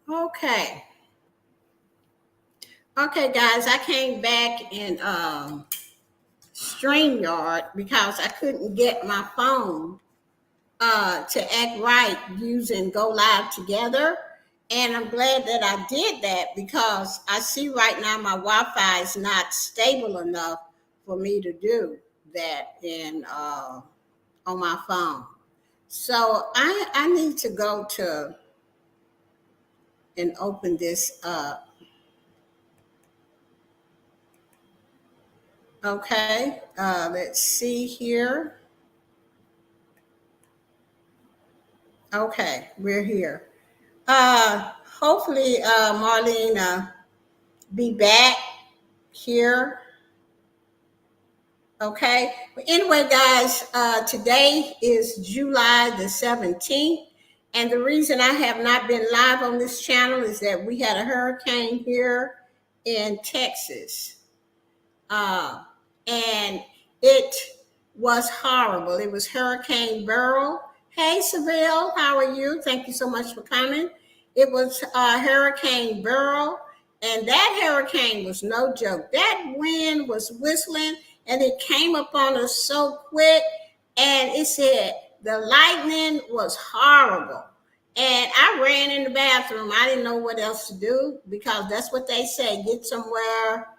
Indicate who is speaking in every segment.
Speaker 1: Okay. Okay, guys, I came back in StreamYard because I couldn't get my phone to act right using Go Live Together. And I'm glad that I did that because I see right now my Wi-Fi is not stable enough for me to do that in on my phone. So I need to go to and open this up. Okay, let's see here. Okay, we're here. Hopefully, Marlene, be back here. Okay. But anyway, guys, today is July the 17th. And the reason I have not been live on this channel is that we had a hurricane here in Texas. Uh, and it was horrible. It was Hurricane Beryl. Hey, Seville, how are you? Thank you so much for coming. It was Hurricane Beryl, and that hurricane was no joke. That wind was whistling, and it came upon us so quick, and it said the lightning was horrible. And I ran in the bathroom. I didn't know what else to do because that's what they say, get somewhere,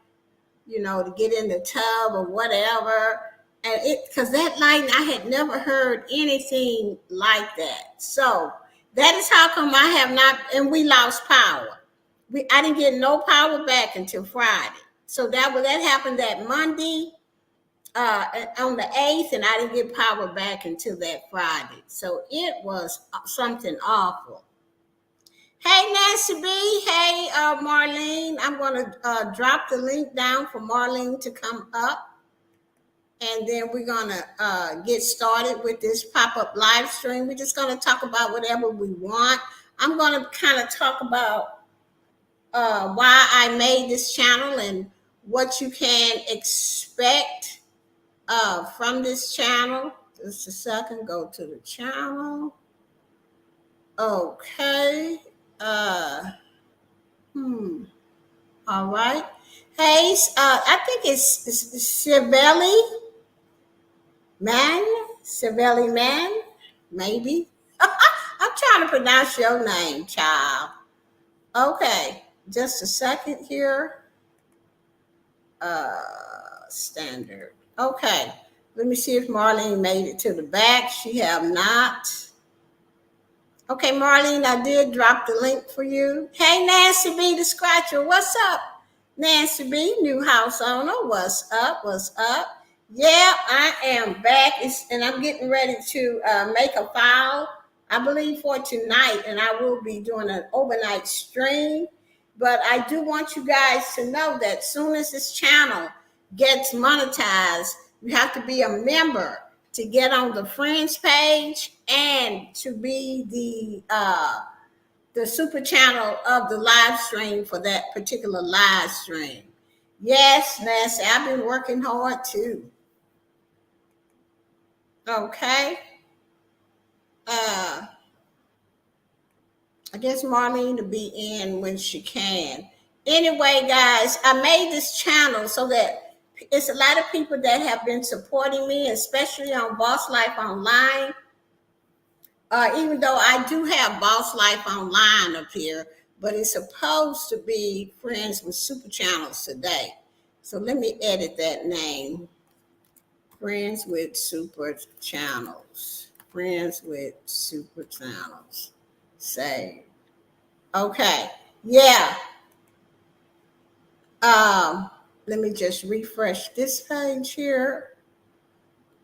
Speaker 1: to get in the tub or whatever. And it, because that lightning, I had never heard anything like that. So that is how come I have not, and we lost power. I didn't get no power back until Friday. So that happened that Monday on the 8th, and I didn't get power back until that Friday. So it was something awful. Hey, Nancy B. Hey, Marlene. I'm going to drop the link down for Marlene to come up. And then we're going to get started with this pop-up live stream. We're just going to talk about whatever we want. I'm going to kind of talk about why I made this channel and what you can expect from this channel. Just a second. Go to the channel. Okay. All right. Hey, I think it's Civelli Man. Civelli Man, maybe. I'm trying to pronounce your name, child. Okay, just a second here. Standard. Okay, let me see if Marlene made it to the back. She have not. Okay, Marlene, I did drop the link for you. Hey, Nancy B. the Scratcher, what's up? Nancy B, new house owner, what's up? What's up? Yeah, I am back, and I'm getting ready to make a file, I believe, for tonight, and I will be doing an overnight stream. But I do want you guys to know that as soon as this channel gets monetized, you have to be a member to get on the friends page and to be the super channel of the live stream for that particular live stream. Yes, Nancy, I've been working hard too. Okay. I guess Marlene to be in when she can. Anyway, guys, I made this channel so that it's a lot of people that have been supporting me, especially on Boss Life Online. Even though I do have Boss Life Online up here, but it's supposed to be Friends with Super Channels today. So let me edit that name. Friends with Super Channels. Friends with Super Channels. Save. Okay. Yeah. Let me just refresh this page here.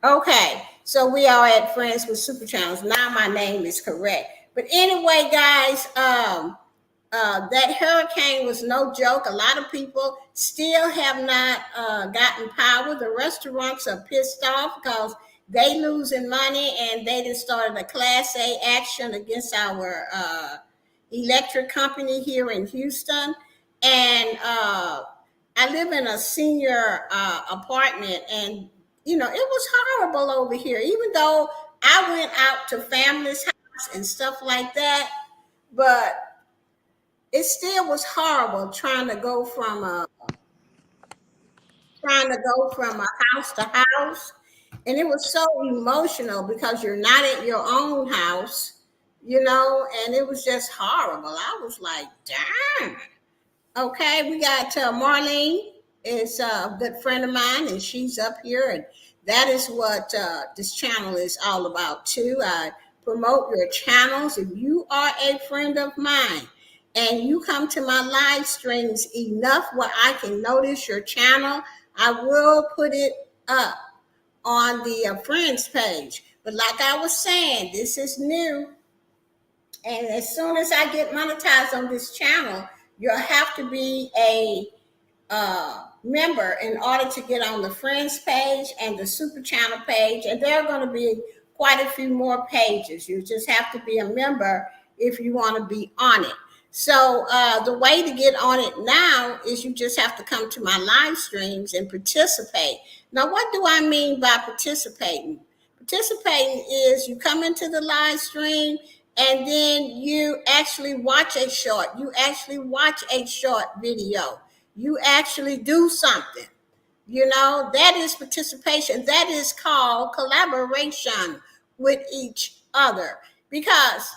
Speaker 1: Okay, so we are at Friends with Super Channels. Now my name is correct. But anyway, guys, that hurricane was no joke. A lot of people still have not gotten power. The restaurants are pissed off because they losing money, and they just started a Class A action against our electric company here in Houston. And I live in a senior apartment, and it was horrible over here. Even though I went out to family's house and stuff like that, but it still was horrible trying to go from a house to house. And it was so emotional because you're not at your own house, and it was just horrible. I was like, damn. Okay, we got Marlene is a good friend of mine, and she's up here, and that is what this channel is all about too. I promote your channels. If you are a friend of mine and you come to my live streams enough where I can notice your channel, I will put it up on the friends page. But like I was saying, this is new. And as soon as I get monetized on this channel, you'll have to be a member in order to get on the friends page and the super channel page. And there are going to be quite a few more pages. You just have to be a member if you want to be on it. So the way to get on it now is you just have to come to my live streams and participate. Now, what do I mean by participating? Participating is you come into the live stream and then you actually watch a short. You actually watch a short video. You actually do something. That is participation. That is called collaboration with each other. Because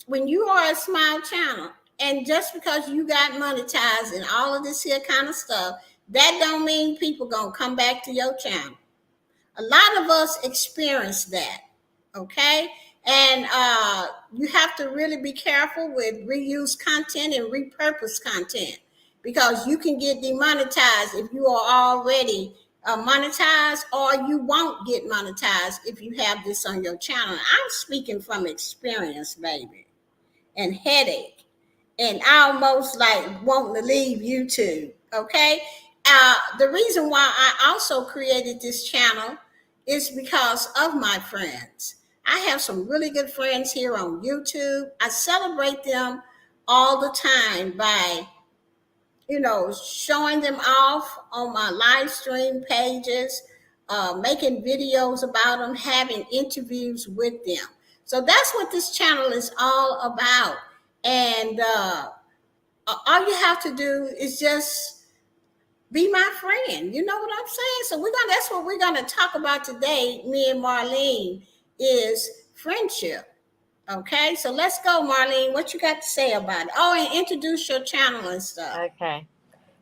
Speaker 1: when you are a small channel, and just because you got monetized and all of this here kind of stuff, that don't mean people gonna come back to your channel. A lot of us experience that. Okay. And you have to really be careful with reuse content and repurpose content, because you can get demonetized if you are already monetized, or you won't get monetized if you have this on your channel. I'm speaking from experience, baby, and headache, and almost like wanting to leave YouTube. Okay. The reason why I also created this channel is because of my friends. I have some really good friends here on YouTube. I celebrate them all the time by, showing them off on my live stream pages, making videos about them, having interviews with them. So that's what this channel is all about. And all you have to do is just be my friend. You know what I'm saying? So that's what we're gonna talk about today, me and Marlene, is friendship. Okay, so let's go, Marlene. What you got to say about it? Oh, and introduce your channel and stuff.
Speaker 2: Okay.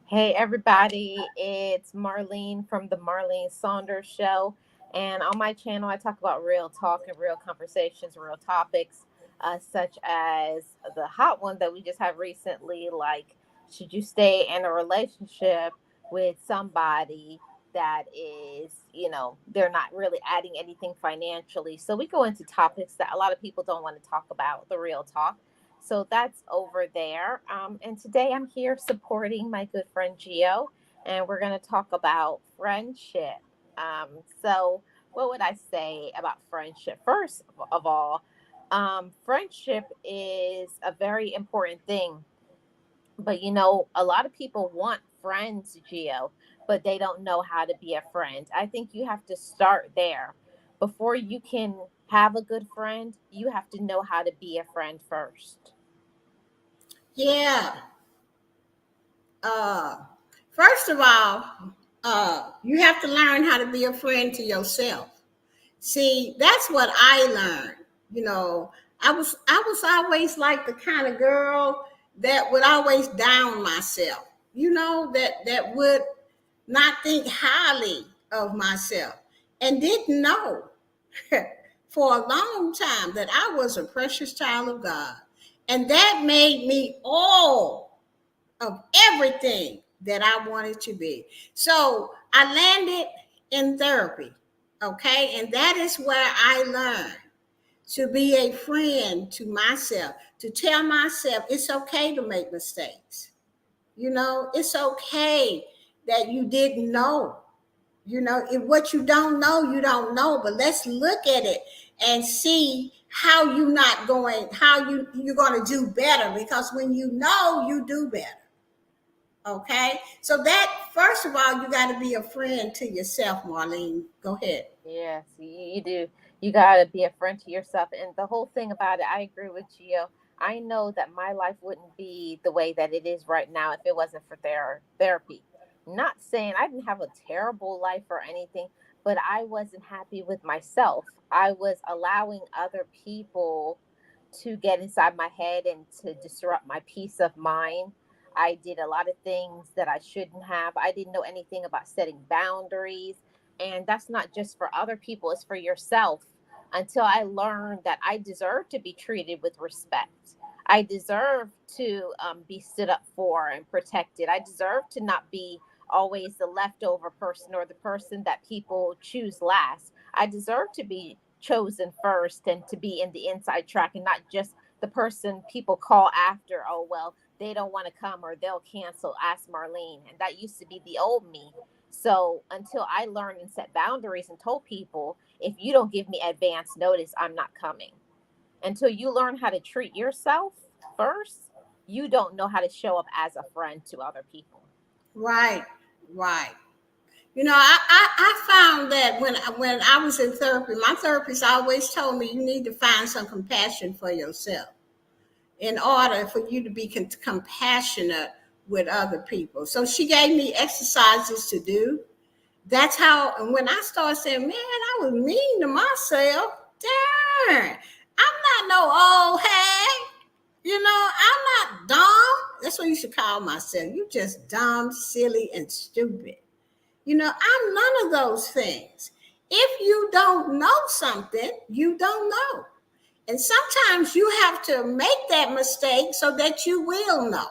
Speaker 2: Hey, everybody. It's Marlene from the Marlene Saunders Show. And on my channel, I talk about real talk and real conversations, real topics, such as the hot one that we just had recently, like, should you stay in a relationship with somebody that is, they're not really adding anything financially? So we go into topics that a lot of people don't want to talk about, the real talk. So that's over there. And today I'm here supporting my good friend Gio, and we're going to talk about friendship. So, what would I say about friendship? First of all, friendship is a very important thing. But a lot of people want friends, Gio, but they don't know how to be a friend. I think you have to start there. Before you can have a good friend, you have to know how to be a friend first.
Speaker 1: Yeah. First of all, you have to learn how to be a friend to yourself. See, that's what I learned. I was always like the kind of girl that would always down myself. That would not think highly of myself, and didn't know for a long time that I was a precious child of God. And that made me all of everything that I wanted to be. So I landed in therapy. Okay. And that is where I learned to be a friend to myself, to tell myself it's okay to make mistakes. It's okay that you didn't know. If what you don't know, you don't know. But let's look at it and see how you're going to do better, because when you know, you do better. Okay. So that, first of all, you got to be a friend to yourself, Marlene. Go ahead.
Speaker 2: Yes, you do. You got to be a friend to yourself. And the whole thing about it, I agree with Gio. I know that my life wouldn't be the way that it is right now if it wasn't for therapy. Not saying I didn't have a terrible life or anything, but I wasn't happy with myself. I was allowing other people to get inside my head and to disrupt my peace of mind. I did a lot of things that I shouldn't have. I didn't know anything about setting boundaries. And that's not just for other people, it's for yourself. Until I learned that I deserve to be treated with respect. I deserve to be stood up for and protected. I deserve to not be always the leftover person or the person that people choose last. I deserve to be chosen first and to be in the inside track and not just the person people call after. Oh, well, they don't want to come or they'll cancel. Ask Marlene. And that used to be the old me. So until I learned and set boundaries and told people, if you don't give me advance notice, I'm not coming. Until you learn how to treat yourself first, you don't know how to show up as a friend to other people.
Speaker 1: Right, right. I found that when I was in therapy, my therapist always told me you need to find some compassion for yourself in order for you to be compassionate with other people. So she gave me exercises to do. That's how, and when I started saying, man, I was mean to myself, darn, I'm not no old hag. I'm not dumb. That's what you should call myself. You just dumb, silly, and stupid. I'm none of those things. If you don't know something, you don't know. And sometimes you have to make that mistake so that you will know.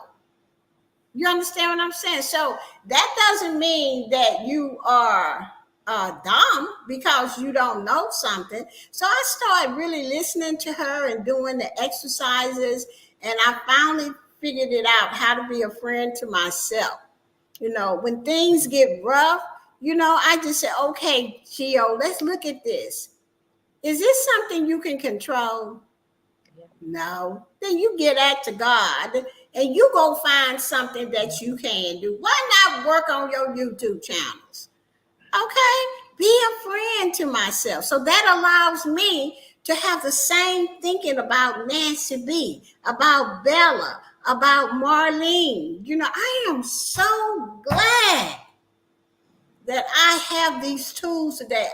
Speaker 1: You understand what I'm saying? So that doesn't mean that you are dumb because you don't know something. So I started really listening to her and doing the exercises, and I finally figured it out how to be a friend to myself. When things get rough, I just say, okay, Gio, let's look at this. Is this something you can control?
Speaker 2: Yeah.
Speaker 1: No. Then you get that to God and you go find something that you can do. Why not work on your YouTube channels? Okay? Be a friend to myself. So that allows me to have the same thinking about Nancy B, about Bella, about Marlene. I am so glad that I have these tools today.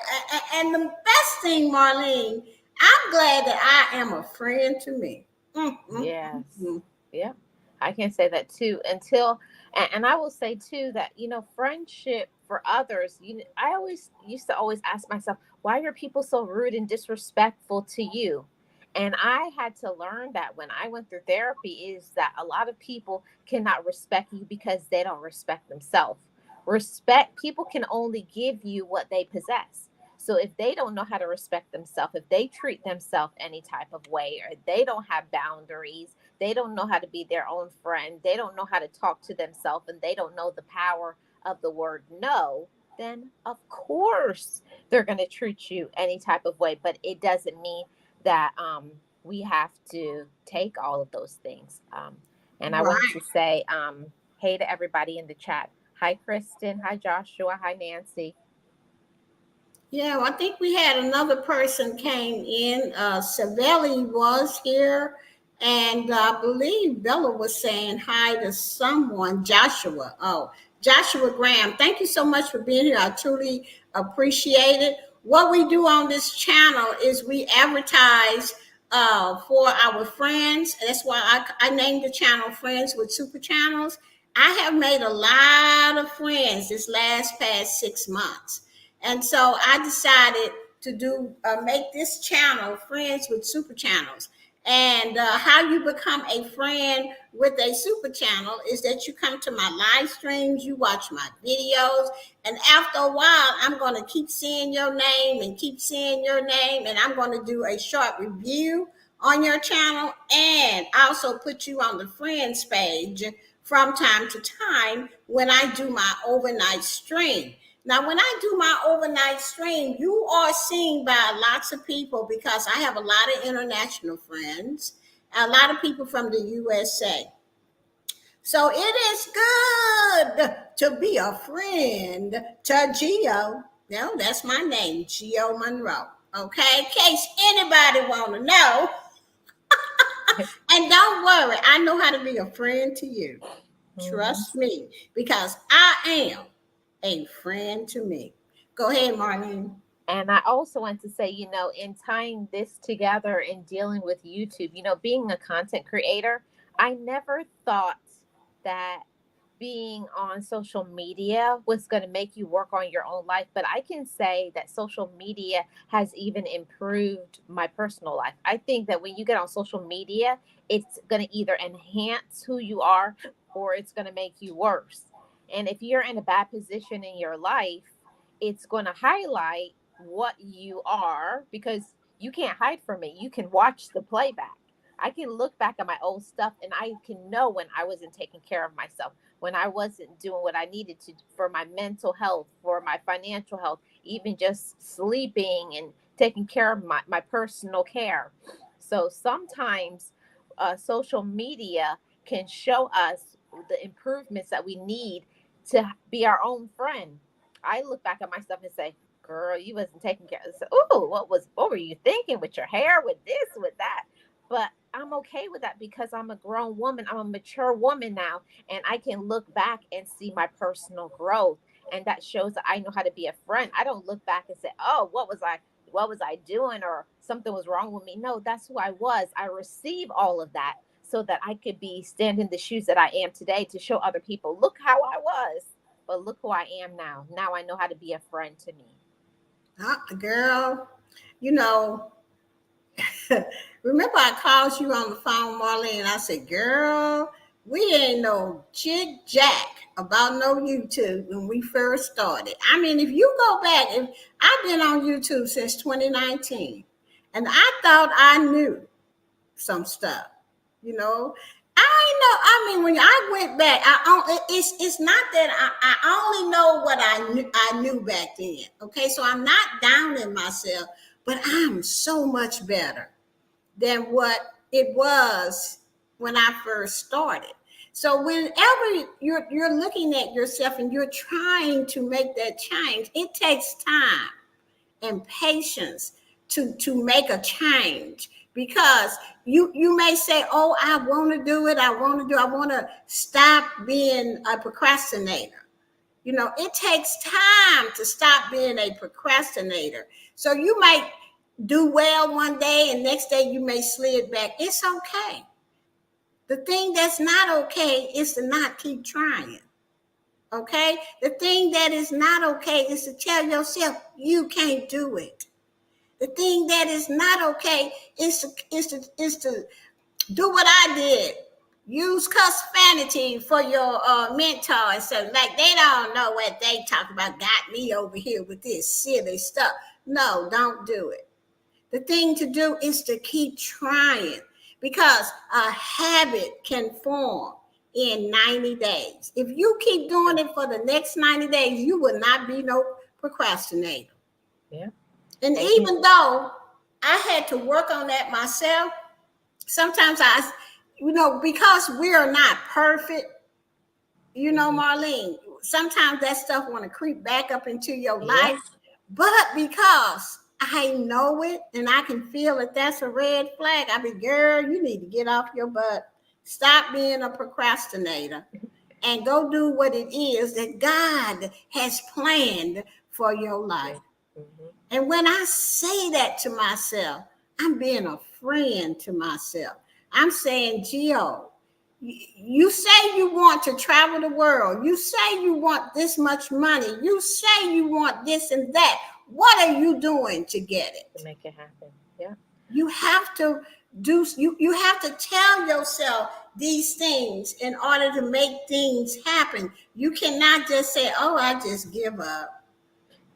Speaker 1: And the best thing, Marlene, I'm glad that I am a friend to me. Mm, mm,
Speaker 2: Yes.
Speaker 1: mm.
Speaker 2: Yeah. I can say that too. And I will say too that, friendship for others, I always used to always ask myself, why are people so rude and disrespectful to you? And I had to learn that when I went through therapy is that a lot of people cannot respect you because they don't respect themselves. Respect, people can only give you what they possess. So if they don't know how to respect themselves, if they treat themselves any type of way, or they don't have boundaries, they don't know how to be their own friend, they don't know how to talk to themselves, and they don't know the power of the word no, then of course they're going to treat you any type of way. But it doesn't mean that we have to take all of those things. And I wanted
Speaker 1: Right.
Speaker 2: to say hey to everybody in the chat. Hi, Kristen. Hi, Joshua. Hi, Nancy.
Speaker 1: Yeah, well, I think we had another person came in. Savelli was here, and I believe Bella was saying hi to someone. Joshua. Oh, Joshua Graham. Thank you so much for being here. I truly appreciate it. What we do on this channel is we advertise for our friends. That's why I named the channel Friends with Super Channels. I have made a lot of friends this last past 6 months. And so I decided to do make this channel Friends with Super Channels. And how you become a friend with a super channel is that you come to my live streams, you watch my videos, and after a while, I'm going to keep seeing your name and keep seeing your name, and I'm going to do a short review on your channel and also put you on the friends page from time to time when I do my overnight stream. Now, when I do my overnight stream, you are seen by lots of people because I have a lot of international friends, a lot of people from the USA. So it is good to be a friend to Geo. No, that's my name, Geo Monroe. Okay, in case anybody want to know, And don't worry, I know how to be a friend to you.
Speaker 2: Mhm.
Speaker 1: Trust me, because I am a friend to me. Go ahead, Marlene.
Speaker 2: And I also want to say, in tying this together and dealing with YouTube, being a content creator, I never thought that being on social media was going to make you work on your own life. But I can say that social media has even improved my personal life. I think that when you get on social media, it's going to either enhance who you are or it's going to make you worse. And if you're in a bad position in your life, it's going to highlight what you are because you can't hide from it. You can watch the playback. I can look back at my old stuff and I can know when I wasn't taking care of myself, when I wasn't doing what I needed to for my mental health, for my financial health, even just sleeping and taking care of my personal care. So sometimes social media can show us the improvements that we need to be our own friend. I look back at myself and say, girl, you wasn't taking care of this. Ooh, what were you thinking with your hair, with this, with that? But I'm okay with that because I'm a grown woman. I'm a mature woman now, and I can look back and see my personal growth. And that shows that I know how to be a friend. I don't look back and say, oh, what was I doing or something was wrong with me. No, that's who I was. I receive all of that so that I could be stand in the shoes that I am today to show other people, look how I was, but look who I am now. Now I know how to be a friend to me.
Speaker 1: Girl, you know, remember I called you on the phone, Marlene, and I said, girl, we ain't no chick jack about no YouTube when we first started. I mean, if you go back, if I've been on YouTube since 2019, and I thought I knew some stuff, you know. I know. I mean, when I went back, it's not that I only know what I knew back then. Okay, so I'm not downing myself, but I'm so much better than what it was when I first started. So whenever you're looking at yourself and you're trying to make that change, it takes time and patience to make a change, because you may say, oh, I want to do it, I want to stop being a procrastinator. It takes time to stop being a procrastinator. So you might do well one day and next day you may slid back. It's okay. The thing that's not okay is to not keep trying. Okay, the thing that is not okay is to tell yourself you can't do it. The thing that is not okay is to do what I did. Use cuss vanity for your mentor and say, like, they don't know what they talk about. Got me over here with this silly stuff. No, don't do it. The thing to do is to keep trying, because a habit can form in 90 days. If you keep doing it for the next 90 days, you will not be no procrastinator.
Speaker 2: Yeah.
Speaker 1: And
Speaker 2: And you,
Speaker 1: even though I had to work on that myself, sometimes because we are not perfect,
Speaker 2: mhm.
Speaker 1: Marlene, sometimes that stuff want to creep back up into your
Speaker 2: Yeah.
Speaker 1: life. But because I know it and I can feel that that's a red flag, I be, girl, you need to get off your butt. Stop being a procrastinator and go do what it is that God has planned for your life.
Speaker 2: Yeah. Hmm.
Speaker 1: And when I say that to myself, I'm being a friend to myself. I'm saying, Gio, you say you want to travel the world. You say you want this much money. You say you want this and that. What are you doing to get
Speaker 2: To
Speaker 1: it?
Speaker 2: make it happen. Yeah.
Speaker 1: You have to you have to tell yourself these things in order to make things happen. You cannot just say, oh, I just give up.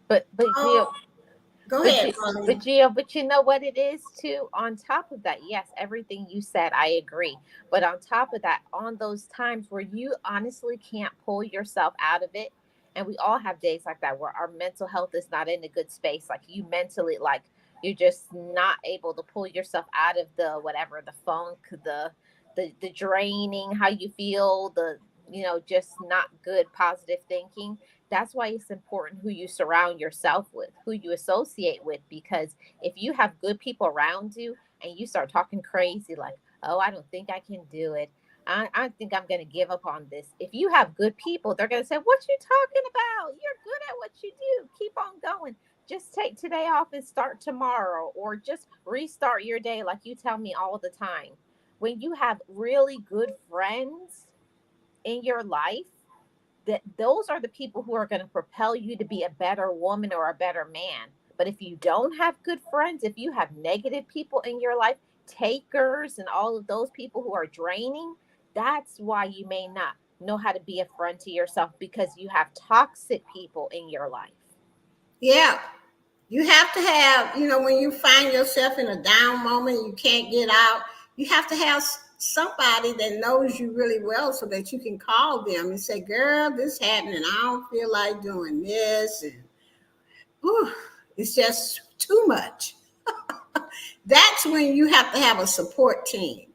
Speaker 2: But
Speaker 1: Oh,
Speaker 2: Gio,
Speaker 1: go
Speaker 2: But
Speaker 1: ahead,
Speaker 2: you, but
Speaker 1: Marlene.
Speaker 2: Gio, but you know what it is too. On top of that, yes, everything you said, I agree. But on top of that, on those times where you honestly can't pull yourself out of it, and we all have days like that where our mental health is not in a good space. Like you mentally, like you're just not able to pull yourself out of the whatever, the funk, the draining, how you feel, the just not good positive thinking. That's why it's important who you surround yourself with, who you associate with, because if you have good people around you and you start talking crazy like, oh, I don't think I can do it. I think I'm going to give up on this. If you have good people, they're going to say, what you talking about? You're good at what you do. Keep on going. Just take today off and start tomorrow, or just restart your day like you tell me all the time. When you have really good friends in your life, that those are the people who are going to propel you to be a better woman or a better man. But if you don't have good friends, if you have negative people in your life, takers and all of those people who are draining, that's why you may not know how to be a friend to yourself, because you have toxic people in your life.
Speaker 1: Yeah. You have to have, when you find yourself in a down moment, you can't get out, you have to have somebody that knows you really well so that you can call them and say, girl, this happened and I don't feel like doing this. And whew, it's just too much. That's when you have to have a support team,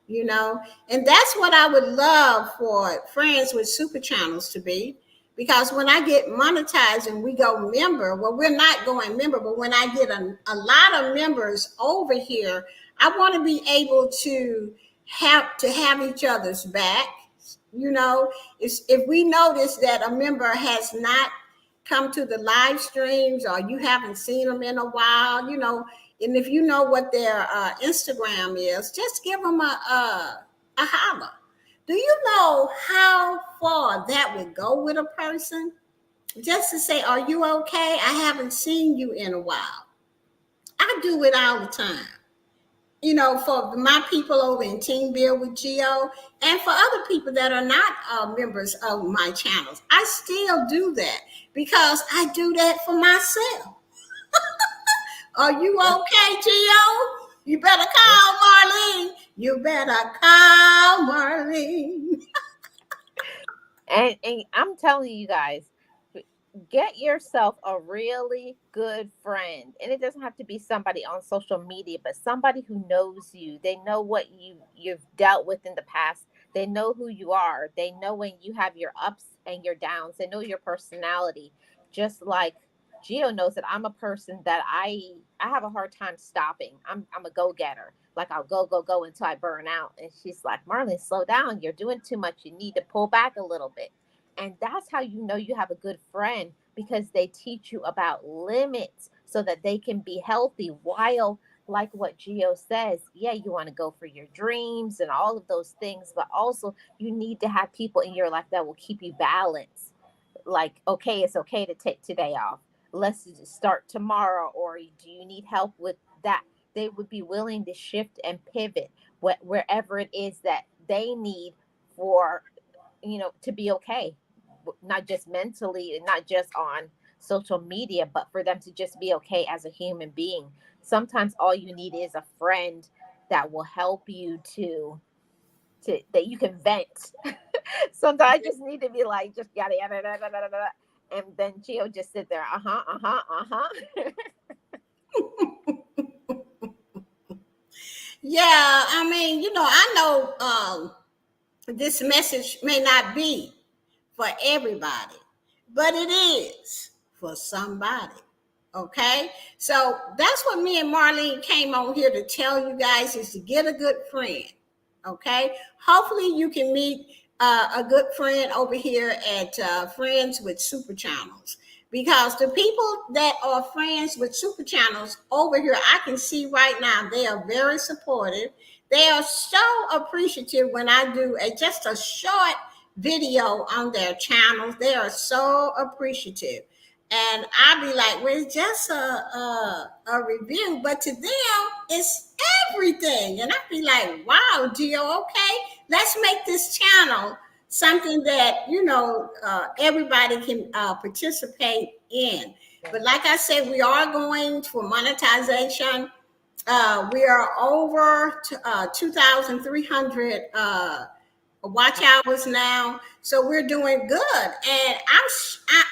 Speaker 1: and that's what I would love for Friends with Super Channels to be. Because when I get monetized and we go member, well, we're not going member, but when I get a lot of members over here, I want to be able to have each other's back. If we notice that a member has not come to the live streams, or you haven't seen them in a while, and if you know what their Instagram is, just give them a holler. Do you know how far that would go with a person? Just to say, are you okay? I haven't seen you in a while. I do it all the time. For my people over in Team Build with Geo, and for other people that are not members of my channels, I still do that because I do that for myself. Are you okay, Geo? You better call Marlene. You better call Marlene.
Speaker 2: And I'm telling you guys, get yourself a really good friend. And it doesn't have to be somebody on social media, but somebody who knows you. They know what you've dealt with in the past. They know who you are. They know when you have your ups and your downs. They know your personality. Just like Gio knows that I'm a person that I have a hard time stopping. I'm a go-getter. Like I'll go until I burn out. And she's like, Marlene, slow down. You're doing too much. You need to pull back a little bit. And that's how you know you have a good friend, because they teach you about limits so that they can be healthy while, like what Gio says, yeah, you want to go for your dreams and all of those things, but also you need to have people in your life that will keep you balanced. Like, okay, it's okay to take today off. Let's just start tomorrow. Or do you need help with that? They would be willing to shift and pivot wherever it is that they need for, to be okay, not just mentally and not just on social media, but for them to just be okay as a human being. Sometimes all you need is a friend that will help you to that you can vent. Sometimes I just need to be like, just yada yada yada yada, yada, and then Gio just sit there,
Speaker 1: Yeah, I mean, I know this message may not be for everybody, but it is for somebody. Okay, so that's what me and Marlene came on here to tell you guys, is to get a good friend. Okay, hopefully you can meet a good friend over here at Friends with Super Channels, because the people that are friends with Super Channels over here, I can see right now, they are very supportive. They are so appreciative when I do just a short video on their channels. They are so appreciative. And I'll be like, well, it's just a review, but to them, it's everything. And I'll be like, wow, Gio, okay, let's make this channel something that, everybody can participate in. But like I said, we are going for monetization. We are over 2,300 watch hours now, so we're doing good. And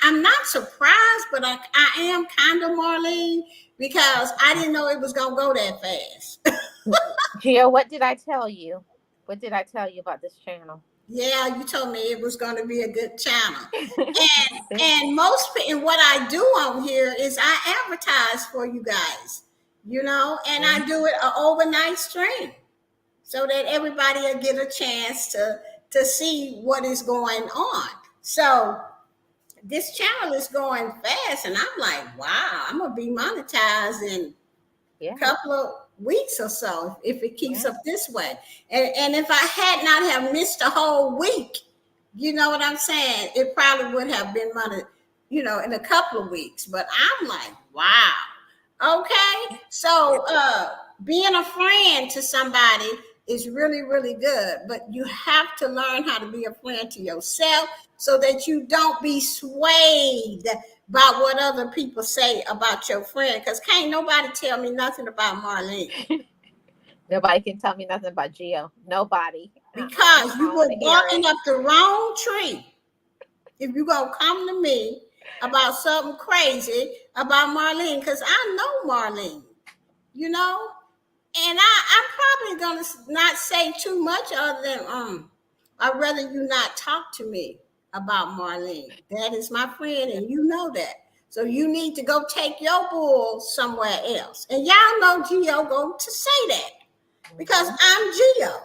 Speaker 1: I'm not surprised, but I am kind of, Marlene, because I didn't know it was gonna go that fast.
Speaker 2: Gio, what did I tell you? What did I tell you about this channel?
Speaker 1: Yeah, you told me it was going to be a good channel. And what I do on here is I advertise for you guys, and I do it an overnight stream. so that everybody will get a chance to see what is going on. So this channel is going fast, and I'm like, wow, I'm gonna be monetized in
Speaker 2: Yeah.
Speaker 1: couple of weeks or so if it keeps
Speaker 2: Yeah.
Speaker 1: up this way. And if I had not have missed a whole week, you know what I'm saying, it probably would have been money, in a couple of weeks. But I'm like, wow. Okay. So being a friend to somebody is really, really good. But you have to learn how to be a friend to yourself so that you don't be swayed by what other people say about your friend. Because can't nobody tell me nothing about Marlene.
Speaker 2: Nobody can tell me nothing about Geo. Nobody.
Speaker 1: Because
Speaker 2: I
Speaker 1: you
Speaker 2: don't
Speaker 1: were
Speaker 2: want to hear
Speaker 1: barking
Speaker 2: it.
Speaker 1: up the wrong tree if you're going to come to me about something crazy about Marlene. Because I know Marlene, you know? And I'm probably gonna not say too much other than I'd rather you not talk to me about Marlene. That is my friend, and you know that. So you need to go take your bull somewhere else. And y'all know Gio go to say that because
Speaker 2: Mhm.
Speaker 1: I'm Gio,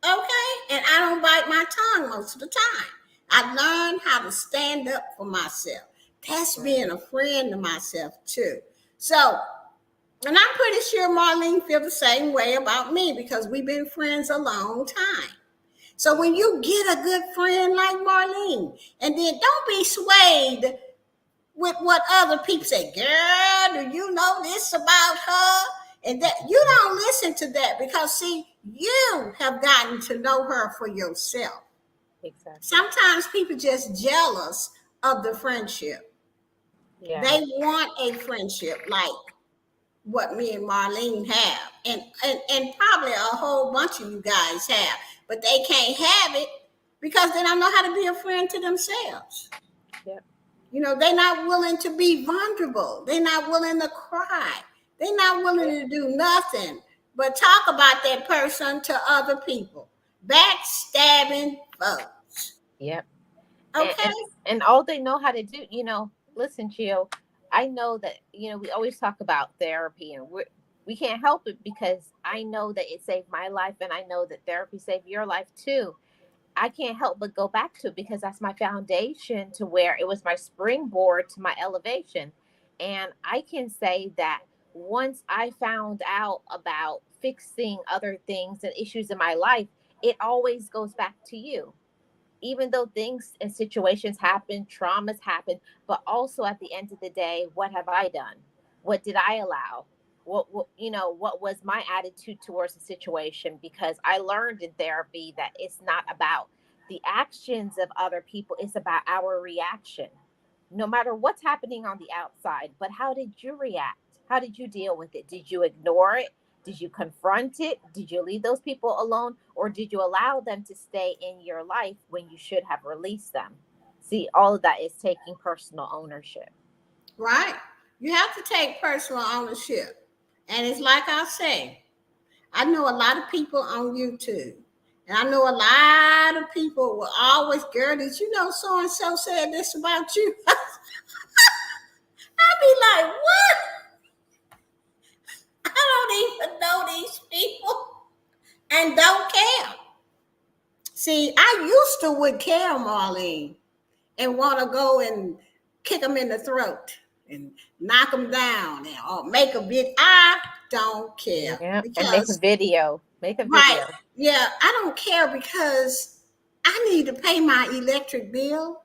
Speaker 1: okay? And I don't bite my tongue most of the time. I learned how to stand up for myself. That's
Speaker 2: Right.
Speaker 1: being a friend to myself too. So and I'm pretty sure Marlene feels the same way about me because we've been friends a long time. So when you get a good friend like Marlene, and then don't be swayed with what other people say, girl, do you know this about her? And that you don't listen to that because see, you have gotten to know her for yourself.
Speaker 2: Exactly.
Speaker 1: Sometimes people just jealous of the friendship.
Speaker 2: Yeah.
Speaker 1: They want a friendship like what me and Marlene have, and probably a whole bunch of you guys have, but they can't have it because they don't know how to be a friend to themselves.
Speaker 2: Yep.
Speaker 1: They're not willing to be vulnerable. They're not willing to cry. They're not willing
Speaker 2: Yep.
Speaker 1: to do nothing but talk about that person to other people. Backstabbing folks.
Speaker 2: Yep. and,
Speaker 1: Okay?
Speaker 2: and and all they know how to do, listen, Gio, I know that, we always talk about therapy, and we can't help it because I know that it saved my life, and I know that therapy saved your life too. I can't help but go back to it because that's my foundation, to where it was my springboard to my elevation. And I can say that once I found out about fixing other things and issues in my life, it always goes back to you. Even though things and situations happen, traumas happen, but also at the end of the day, what have I done? What did I allow? What was my attitude towards the situation? Because I learned in therapy that it's not about the actions of other people, it's about our reaction. No matter what's happening on the outside, but how did you react? How did you deal with it? Did you ignore it? Did you confront it? Did you leave those people alone? Or did you allow them to stay in your life when you should have released them? See, all of that is taking personal ownership.
Speaker 1: Right? You have to take personal ownership. And it's like I say, I know a lot of people on YouTube. And I know a lot of people will always, girl, did you know so and so said this about you? I'd be like, what? I don't even know these people and don't care. See, I used to would care, Marlene, and want to go and kick them in the throat and knock them down or make a bit. I don't care
Speaker 2: Yeah. And make a
Speaker 1: because,
Speaker 2: video. Make a
Speaker 1: right,
Speaker 2: video.
Speaker 1: yeah, I don't care because I need to pay my electric bill.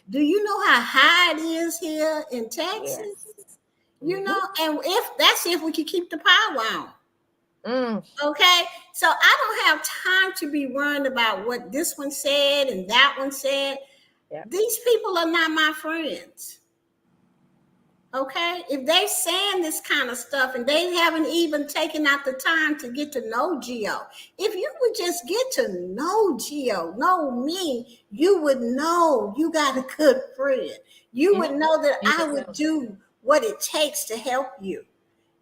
Speaker 1: Do you know how high it is here in Texas?
Speaker 2: Yes. Hmm.
Speaker 1: And if we could keep the power on.
Speaker 2: Mm.
Speaker 1: Okay, so I don't have time to be worried about what this one said and that one said.
Speaker 2: Yep.
Speaker 1: These people are not my friends. Okay, if they saying this kind of stuff and they haven't even taken out the time to get to know Geo, if you would just get to know Geo, know me, you would know you got a good friend. You
Speaker 2: Yeah.
Speaker 1: would know that
Speaker 2: You
Speaker 1: I
Speaker 2: would
Speaker 1: would
Speaker 2: know.
Speaker 1: do what it takes to help you.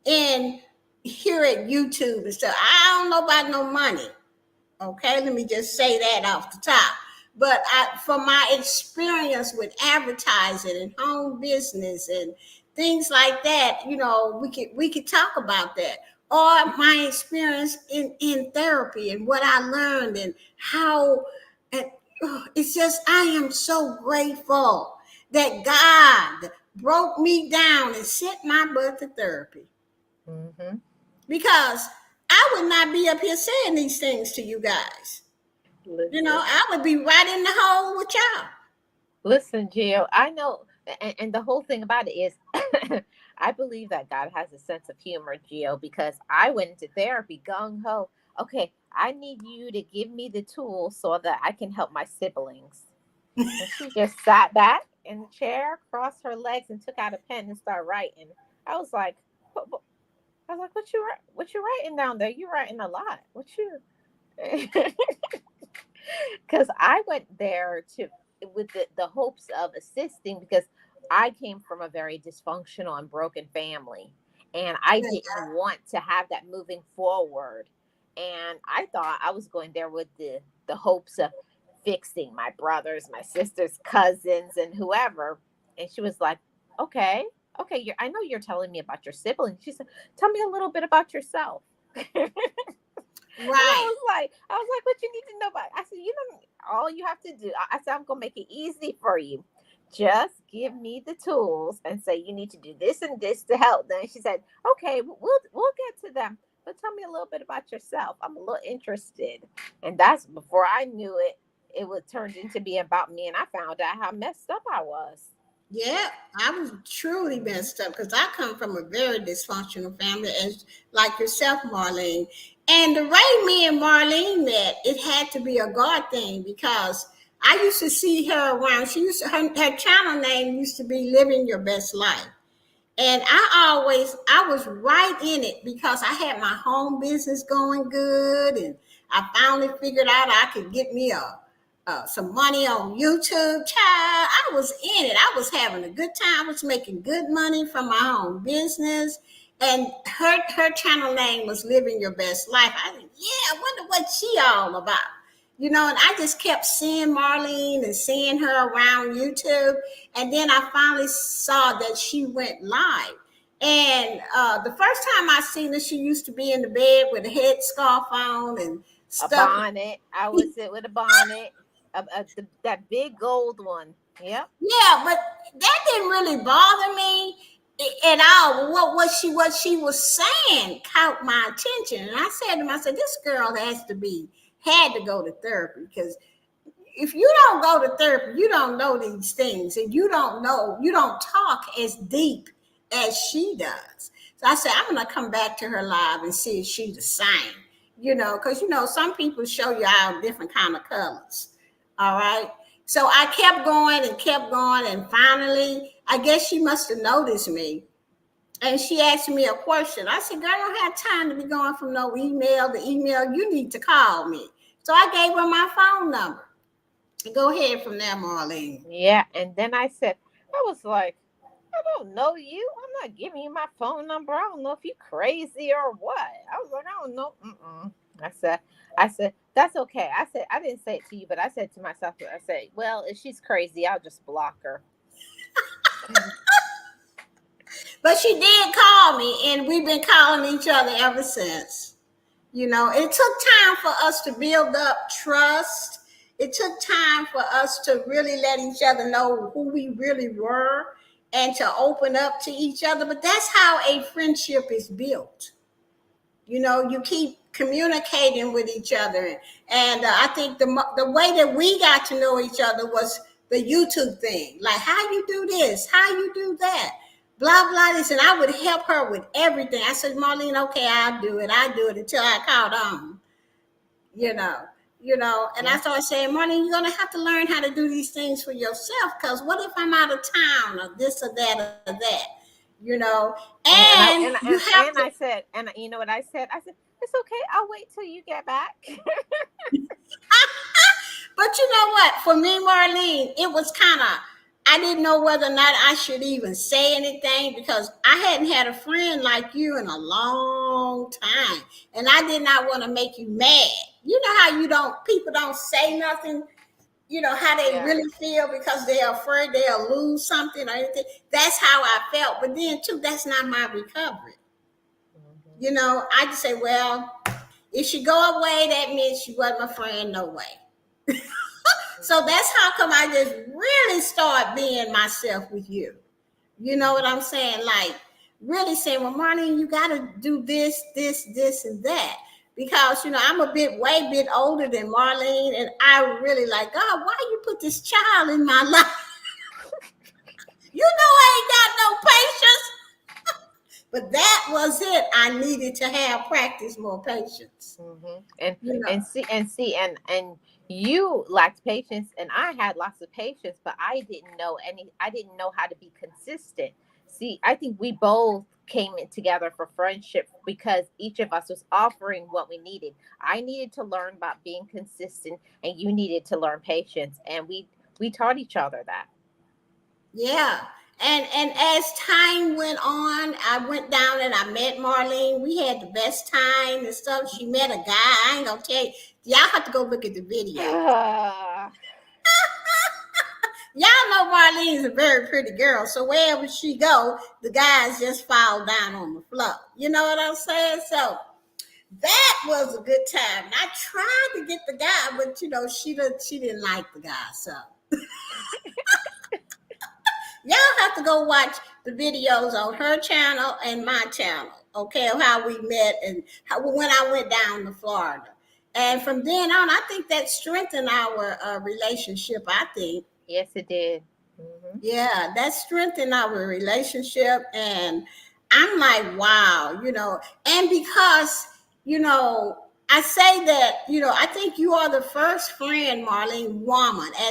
Speaker 1: And here at YouTube and stuff, I don't know about no money. Okay, let me just say that off the top. But from my experience with advertising and home business and things like that, we could talk about that. or my experience in therapy and what I learned and how and it's just I am so grateful that God broke me down and sent my butt to therapy
Speaker 2: Mm-hmm.
Speaker 1: because I would not be up here saying these things to you guys.
Speaker 2: Listen.
Speaker 1: I would be right in the hole with y'all.
Speaker 2: Listen, Jill, I know, and the whole thing about it is, I believe that God has a sense of humor, Jill, because I went into therapy gung ho. Okay, I need you to give me the tools so that I can help my siblings. And she just sat back in the chair, crossed her legs, and took out a pen and started writing. I was like, what you writing down there? You writing a lot. What you? Because I went there to with the hopes of assisting because I came from a very dysfunctional and broken family, and I didn't want to have that moving forward. And I thought I was going there with the hopes of fixing my brothers, my sisters, cousins, and whoever. And she was like, "Okay, okay, I know you're telling me about your siblings." She said, "Tell me a little bit about yourself." And
Speaker 1: Right.
Speaker 2: I was like, what you need to know about? I said, you know, all you have to do. I said, I'm gonna make it easy for you. Just give me the tools and say you need to do this and this to help them. She said, okay, we'll get to them. But tell me a little bit about yourself. I'm a little interested. And that's before I knew it, it was turned into be about me, and I found out how messed up I was.
Speaker 1: Yeah, I was truly messed up because I come from a very dysfunctional family, as like yourself, Marlene. And the way me and Marlene met, it had to be a God thing because I used to see her around. Her channel name used to be "Living Your Best Life." And I was right in it because I had my home business going good. And I finally figured out I could get me some money on YouTube. Child, I was in it. I was having a good time. I was making good money from my home business. And her channel name was Living Your Best Life. I said, yeah, I wonder what she all about. And I just kept seeing Marlene and seeing her around YouTube. And then I finally saw that she went live. And the first time I seen her, she used to be in the bed with a headscarf on and
Speaker 2: A
Speaker 1: stuff.
Speaker 2: bonnet. I would sit with a bonnet, that big gold one. Yep.
Speaker 1: Yeah, but that didn't really bother me at all. What she was saying caught my attention, and I said to myself, "This girl had to go to therapy because if you don't go to therapy, you don't know these things, and you don't talk as deep as she does." So I said, I'm gonna come back to her live and see if she's the same, because some people show you all different kind of colors. All right. So I kept going, and finally, I guess she must have noticed me. And she asked me a question. I said, girl, I don't have time to be going from no email to email. You need to call me. So I gave her my phone number. Go ahead from there, Marlene.
Speaker 2: Yeah. And then I was like, I don't know you. I'm not giving you my phone number. I don't know if you crazy or what. I was like, I don't know. Mm-mm. I said, that's okay. I said, I didn't say it to you, but I said to myself, I said, well, if she's crazy, I'll just block her.
Speaker 1: But she did call me, and we've been calling each other ever since. It took time for us to build up trust. It took time for us to really let each other know who we really were and to open up to each other. But that's how a friendship is built. You keep communicating with each other. And I think the way that we got to know each other was the YouTube thing. Like, how you do this, how you do that, blah, blah, this. And I would help her with everything. I said, Marlene, okay, I do it until I caught on, you know. And I
Speaker 2: Yeah.
Speaker 1: started saying, Marlene, you're gonna have to learn how to do these things for yourself. Because what if I'm out of town or this or that, you know?
Speaker 2: And I
Speaker 1: And
Speaker 2: and
Speaker 1: you
Speaker 2: and,
Speaker 1: have
Speaker 2: and
Speaker 1: to.
Speaker 2: I said, and you know what I said? I said, it's okay. I'll wait till you get back.
Speaker 1: But you know what? For me, Marlene, it was kind of, I didn't know whether or not I should even say anything because I hadn't had a friend like you in a long time. And I did not want to make you mad. You know how people don't say nothing, how they
Speaker 2: Yeah.
Speaker 1: really feel because they're afraid they'll lose something or anything. That's how I felt. But then, too, that's not my recovery. I just say, well, if she go away, that means she wasn't my friend, no way. So that's how come I just really start being myself with you. You know what I'm saying? Like really saying, well, Marlene, you got to do this, this, this, and that. Because, I'm a way bit older than Marlene. And I really like, God, why you put this child in my life? I ain't got no patience. But that was it. I needed to have practice more patience.
Speaker 2: Mm-hmm.
Speaker 1: You know.
Speaker 2: And you lacked patience, and I had lots of patience, but I didn't know any. I didn't know how to be consistent. See, I think we both came in together for friendship because each of us was offering what we needed. I needed to learn about being consistent, and you needed to learn patience, and we taught each other that.
Speaker 1: Yeah. And as time went on, I went down and I met Marlene. We had the best time and stuff. She met a guy. I ain't gonna tell you. Y'all have to go look at the video. Y'all know Marlene's a very pretty girl. So wherever she go, the guys just fall down on the floor. You know what I'm saying? So that was a good time. And I tried to get the guy, but she didn't like the guy. So y'all have to go watch the videos on her channel and my channel, okay, of how we met and when I went down to Florida. And from then on, I think that strengthened our relationship, I think.
Speaker 2: Yes, it did. Mm-hmm.
Speaker 1: Yeah, that strengthened our relationship. And I'm like, wow, and because, I say that, I think you are the first friend, Marlene,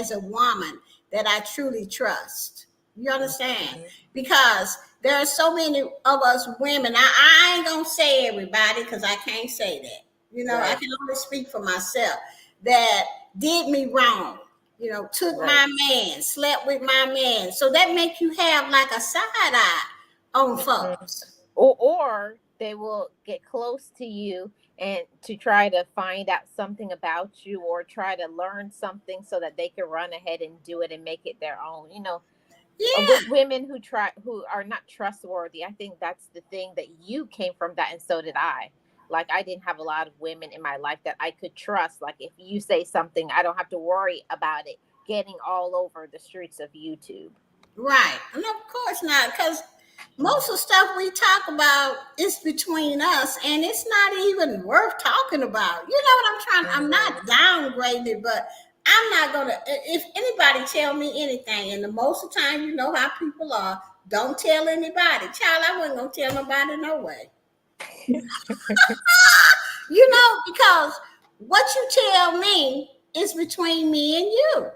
Speaker 1: as a woman, that I truly trust. You understand?
Speaker 2: Mm-hmm.
Speaker 1: Because there are so many of us women. I ain't going to say everybody because I can't say that. I
Speaker 2: Right.
Speaker 1: can only speak for myself that did me wrong, took
Speaker 2: Right.
Speaker 1: my man, slept with my man. So that makes you have like a side eye on
Speaker 2: Mm-hmm.
Speaker 1: folks.
Speaker 2: Or they will get close to you and to try to find out something about you or try to learn something so that they can run ahead and do it and make it their own.
Speaker 1: Yeah,
Speaker 2: Women who are not trustworthy. I think that's the thing, that you came from that, and so did I. Like, I didn't have a lot of women in my life that I could trust. Like, if you say something, I don't have to worry about it getting all over the streets of YouTube.
Speaker 1: right. And of course not, because most of the stuff we talk about is between us, and it's not even worth talking about. You know what I'm trying? I'm
Speaker 2: Mm-hmm.
Speaker 1: not downgrading it, but I'm not gonna. If anybody tell me anything, and the most of the time, you know how people are. Don't tell anybody, child. I wasn't gonna tell nobody no way. Because what you tell me is between me and you.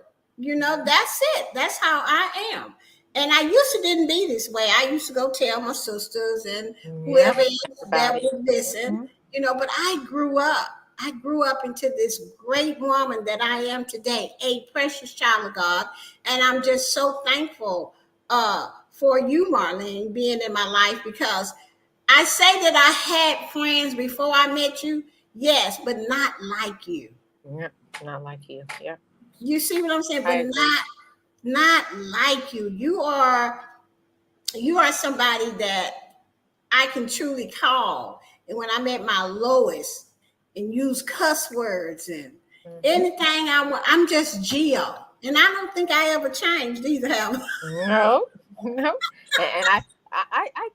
Speaker 1: That's it. That's how I am. And I used to didn't be this way. I used to go tell my sisters and
Speaker 2: Yep.
Speaker 1: whoever else
Speaker 2: About
Speaker 1: that
Speaker 2: it.
Speaker 1: would listen,
Speaker 2: Mm-hmm.
Speaker 1: but I grew up. I grew up into this great woman that I am today, a precious child of God. And I'm just so thankful for you, Marlene, being in my life, because I say that I had friends before I met you, yes, but not like you.
Speaker 2: Yep. Not like you. Yep.
Speaker 1: You see what I'm saying?
Speaker 2: I
Speaker 1: But
Speaker 2: agree.
Speaker 1: not like you. You are somebody that I can truly call. And when I'm at my lowest and use cuss words and
Speaker 2: Mm-hmm.
Speaker 1: anything I want, I'm just Geo. And I don't think I ever changed either. Have I?
Speaker 2: No, no. And I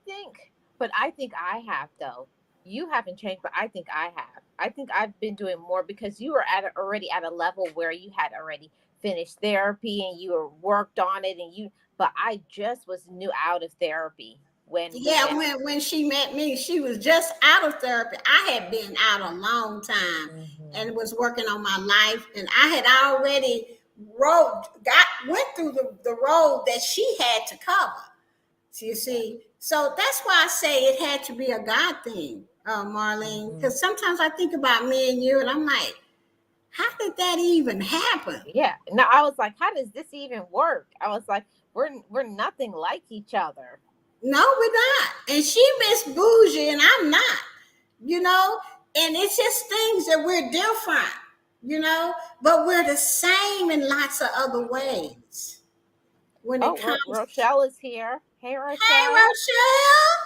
Speaker 2: think, but I think I have, though. You haven't changed, but I think I have. I think I've been doing more because you were already at a level where you had already finished therapy and you were worked on it, but I just was new out of therapy when we
Speaker 1: Yeah,
Speaker 2: met.
Speaker 1: when she met me, she was just out of therapy. I had been out a long time
Speaker 2: Mm-hmm.
Speaker 1: and was working on my life, and I had already went through the road that she had to cover. So you see, so that's why I say it had to be a God thing, Marlene.
Speaker 2: Mm-hmm.
Speaker 1: Because sometimes I think about me and you, and I'm like, how did that even happen?
Speaker 2: Yeah. No, I was like, how does this even work? I was like, we're nothing like each other.
Speaker 1: No, we're not. And she Miss Bougie, and I'm not. you know, and it's just things that we're different, but we're the same in lots of other ways when it
Speaker 2: Oh,
Speaker 1: comes.
Speaker 2: Rochelle is here. Hey,
Speaker 1: Hey,
Speaker 2: Rochelle.
Speaker 1: Rochelle.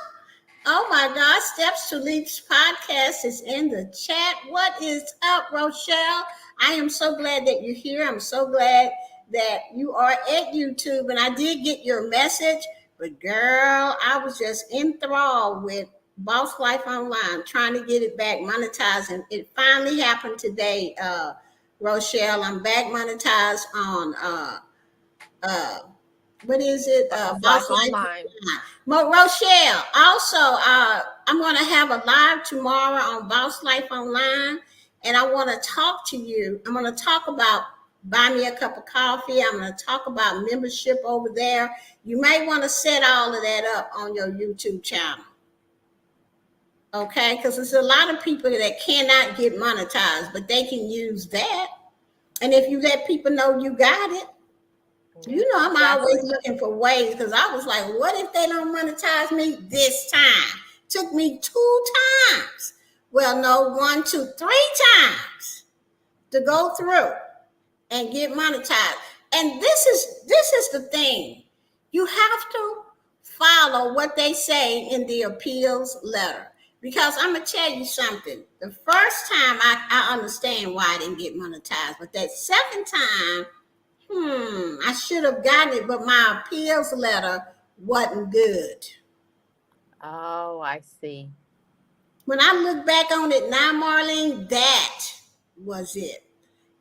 Speaker 1: Oh my God, Steps to Leaps podcast is in the chat. What is up, Rochelle? I am so glad that you're here. I'm so glad that you are at YouTube. And I did get your message, but girl, I was just enthralled with Boss Life Online, trying to get it back monetized. And it finally happened today, Rochelle. I'm back monetized on uh, what is it?
Speaker 2: Boss
Speaker 1: Boss
Speaker 2: Life
Speaker 1: Life.
Speaker 2: Online.
Speaker 1: Rochelle, also, I'm going to have a live tomorrow on Boss Life Online, and I want to talk to you. I'm going to talk about buy me a cup of coffee. I'm going to talk about membership over there. You may want to set all of that up on your YouTube channel, okay? Because there's a lot of people that cannot get monetized, but they can use that. And if you let people know you got it, you know, I'm always looking for ways because I was like, what if they don't monetize me this time? Took me 2 times. Well, no, 1, 2, 3 times to go through and get monetized. And this is the thing. You have to follow what they say in the appeals letter. Because I'm gonna tell you something. The first time I understand why I didn't get monetized, but that second time, I should have gotten it, but my appeals letter wasn't good.
Speaker 2: Oh, I see.
Speaker 1: When I look back on it now, Marlene, that was it.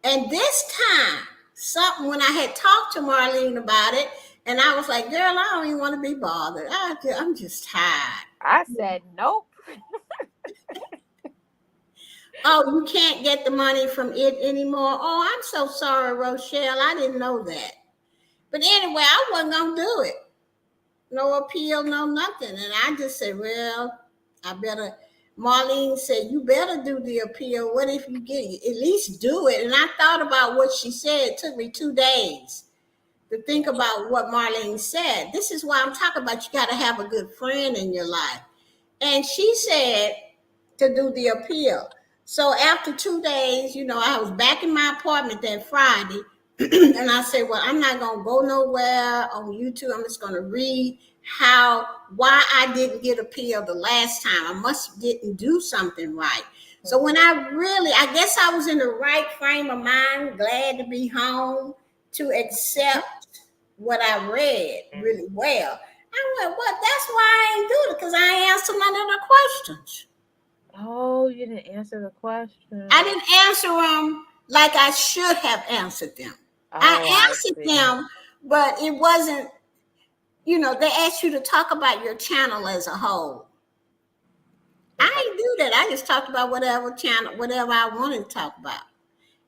Speaker 1: And this time, something when I had talked to Marlene about it, and I was like, girl, I don't even want to be bothered. I'm just tired.
Speaker 2: I said nope.
Speaker 1: Oh, you can't get the money from it anymore. Oh, I'm so sorry, Rochelle. I didn't know that. But anyway, I wasn't going to do it. No appeal, no nothing. And I just said, well, I better. Marlene said, you better do the appeal. What if you get it? At least do it. And I thought about what she said. It took me 2 days to think about what Marlene said. This is why I'm talking about you got to have a good friend in your life. And she said to do the appeal. So after 2 days, I was back in my apartment that Friday. And I said, well, I'm not going to go nowhere on YouTube. I'm just going to read why I didn't get appealed the last time. I must didn't do something right. So when I guess I was in the right frame of mind, glad to be home to accept what I read really well. I went, well, that's why I ain't do it, because I ain't answered none of the questions.
Speaker 2: Oh, you didn't answer the question.
Speaker 1: I didn't answer them like I should have answered them. I answered them, but it wasn't, they asked you to talk about your channel as a whole. I didn't do that. I just talked about whatever I wanted to talk about,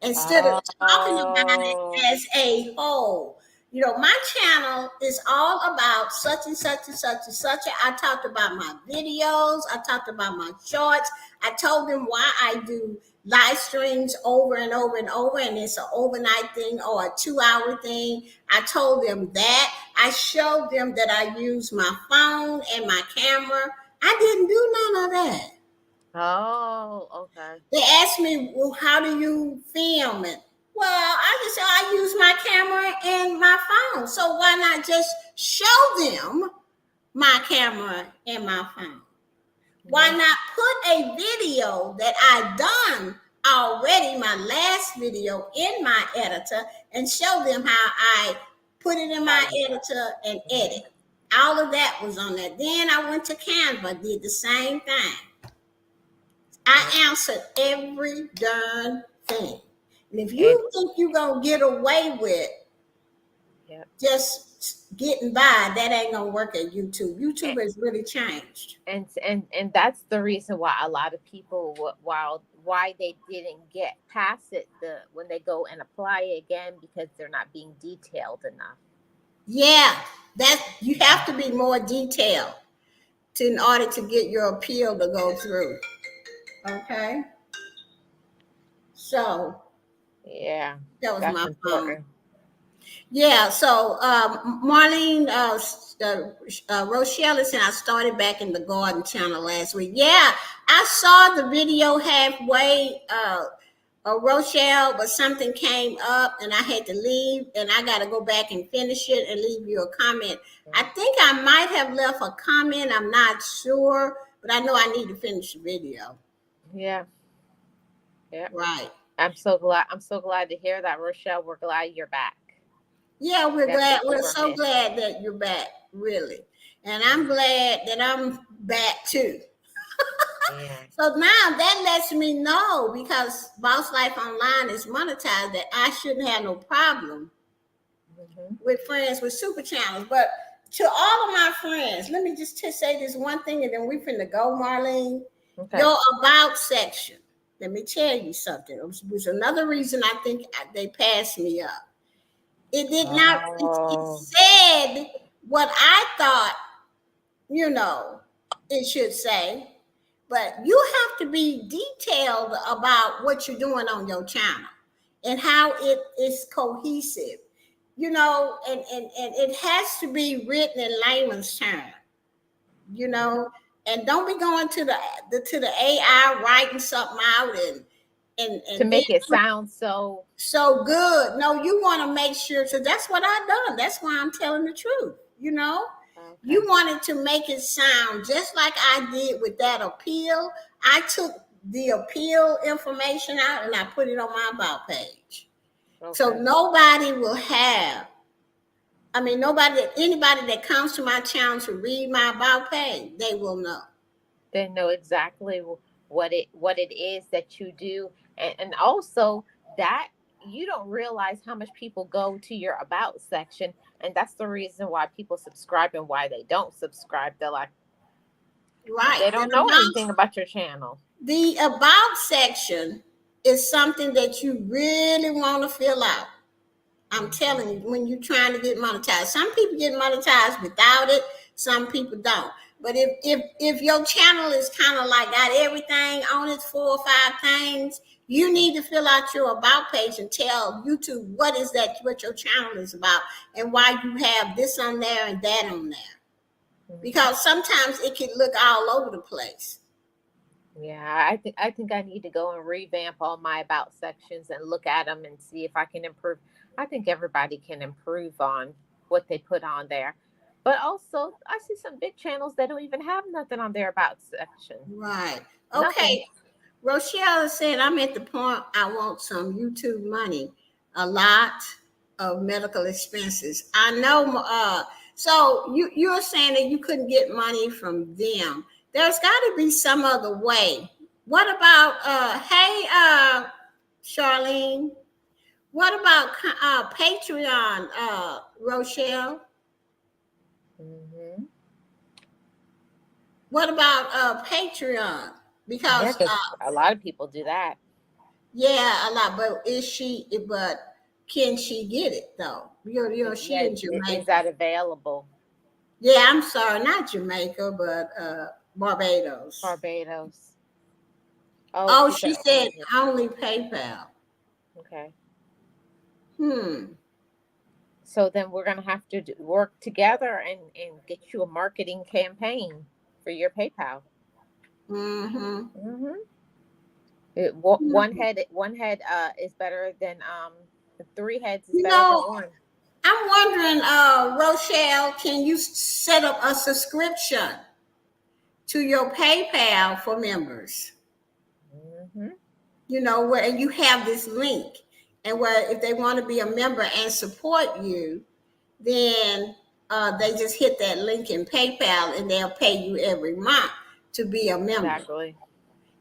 Speaker 1: instead of talking about it as a whole. My channel is all about such and such and such and such. I talked about my videos. I talked about my shorts. I told them why I do live streams over and over and over, and it's an overnight thing or a 2-hour thing. I told them that. I showed them that I use my phone and my camera. I didn't do none of that.
Speaker 2: Oh, okay.
Speaker 1: They asked me, well, how do you film it? Well, I just said I use my camera and my phone. So why not just show them my camera and my phone? Why not put a video that I done already, my last video, in my editor, and show them how I put it in my editor and edit? All of that was on there. Then I went to Canva, did the same thing. I answered every darn thing. And if you think you're going to get away with just getting by, that ain't going to work at YouTube. YouTube has really changed.
Speaker 2: And that's the reason why a lot of people, why they didn't get past it when they go and apply again, because they're not being detailed enough.
Speaker 1: Yeah, you have to be more detailed in order to get your appeal to go through. Okay? So,
Speaker 2: yeah,
Speaker 1: that was my
Speaker 2: important.
Speaker 1: phone. Yeah, so Marlene, Rochelle is saying I started back in the garden channel last week. Yeah, I saw the video halfway. Rochelle, but something came up and I had to leave, and I got to go back and finish it and leave you a comment. I think I might have left a comment. I'm not sure, but I know I need to finish the video.
Speaker 2: Yeah. Yeah.
Speaker 1: Right.
Speaker 2: I'm so glad. I'm so glad to hear that, Rochelle. We're glad you're back.
Speaker 1: Yeah, we're glad.
Speaker 2: Definitely
Speaker 1: We're
Speaker 2: were
Speaker 1: so
Speaker 2: missed.
Speaker 1: glad that you're back, really. And I'm glad that I'm back too.
Speaker 2: Yeah.
Speaker 1: So now that lets me know, because Boss Life Online is monetized, that I shouldn't have no problem with friends with super channels. But to all of my friends, let me just say this one thing, and then we finna go, Marlene.
Speaker 2: Okay.
Speaker 1: Your about section. Let me tell you something. It was another reason I think they passed me up. It did not. It
Speaker 2: Oh.
Speaker 1: said what I thought, it should say, but you have to be detailed about what you're doing on your channel and how it is cohesive, and it has to be written in layman's terms, and don't be going to the AI writing something out
Speaker 2: To
Speaker 1: and then
Speaker 2: make it sound so.
Speaker 1: so good. No, you want to make sure. So that's what I done. That's why I'm telling the truth.
Speaker 2: Okay.
Speaker 1: You wanted to make it sound just like I did with that appeal. I took the appeal information out and I put it on my about page.
Speaker 2: Okay.
Speaker 1: So nobody will have. Anybody that comes to my channel to read my about page, they will know.
Speaker 2: They know exactly what it is that you do, and also that you don't realize how much people go to your about section, and that's the reason why people subscribe and why they don't subscribe. They're like,
Speaker 1: Right.
Speaker 2: they don't know anything about your channel.
Speaker 1: The about section is something that you really want to fill out. I'm telling you, when you're trying to get monetized, some people get monetized without it, some people don't. But if your channel is kind of like got everything on it, 4 or 5 things, you need to fill out your about page and tell YouTube what your channel is about, and why you have this on there and that on there. Because sometimes it can look all over the place.
Speaker 2: Yeah, I think I need to go and revamp all my about sections and look at them and see if I can improve. I think everybody can improve on what they put on there. But also, I see some big channels that don't even have nothing on their about section.
Speaker 1: Right.
Speaker 2: Nothing.
Speaker 1: Okay. Rochelle said, I'm at the point I want some YouTube money, a lot of medical expenses. I know. So you're saying that you couldn't get money from them. There's got to be some other way. What about, hey, Charlene, what about Patreon, Rochelle?
Speaker 2: Mm-hmm.
Speaker 1: What about Patreon?
Speaker 2: Yeah,
Speaker 1: Because
Speaker 2: because a lot of people do that.
Speaker 1: yeah, a lot. But can she get it though? She
Speaker 2: Yeah,
Speaker 1: in
Speaker 2: is
Speaker 1: Jamaica.
Speaker 2: that available?
Speaker 1: Yeah, I'm sorry, not Jamaica, but Barbados.
Speaker 2: Barbados. Oh,
Speaker 1: Oh,
Speaker 2: she
Speaker 1: she
Speaker 2: said
Speaker 1: said
Speaker 2: only.
Speaker 1: only PayPal.
Speaker 2: Okay.
Speaker 1: Hmm.
Speaker 2: So then we're gonna have to work together and get you a marketing campaign for your PayPal.
Speaker 1: Mm-hmm.
Speaker 2: Mm-hmm.
Speaker 1: Hmm.
Speaker 2: One head is better than 3 heads is
Speaker 1: You
Speaker 2: better than
Speaker 1: know,
Speaker 2: one.
Speaker 1: I'm wondering, Rochelle, can you set up a subscription to your PayPal for members?
Speaker 2: Mm-hmm.
Speaker 1: Where you have this link, and where if they want to be a member and support you, then they just hit that link in PayPal and they'll pay you every month to be a member.
Speaker 2: Exactly.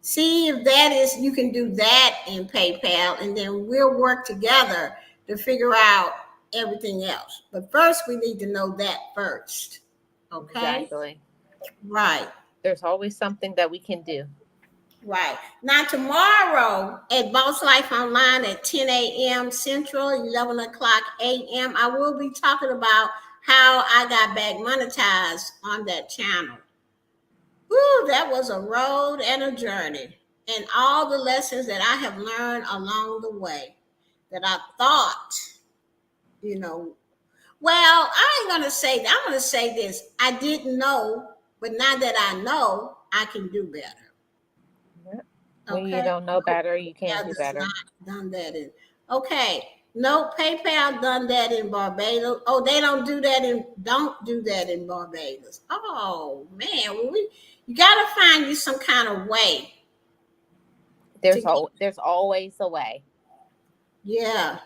Speaker 1: See if you can do that in PayPal, and then we'll work together to figure out everything else. But first, we need to know that first. Okay?
Speaker 2: Exactly.
Speaker 1: Right.
Speaker 2: There's always something that we can do.
Speaker 1: Right. Now, tomorrow at Boss Life Online at 10 a.m. Central, 11 o'clock a.m., I will be talking about how I got back monetized on that channel. Woo, that was a road and a journey, and all the lessons that I have learned along the way that I thought, you know, well, I ain't going to say that. I'm going to say this. I didn't know, but now that I know, I can do better.
Speaker 2: Yeah. When you
Speaker 1: Okay.
Speaker 2: don't know
Speaker 1: No,
Speaker 2: better, you can't
Speaker 1: PayPal
Speaker 2: do
Speaker 1: does
Speaker 2: better.
Speaker 1: not done that in. Okay. No, PayPal done that in Barbados. Oh, they don't do that in Barbados. Oh man, well, you gotta find you some kind of way to get.
Speaker 2: There's always a way.
Speaker 1: Yeah,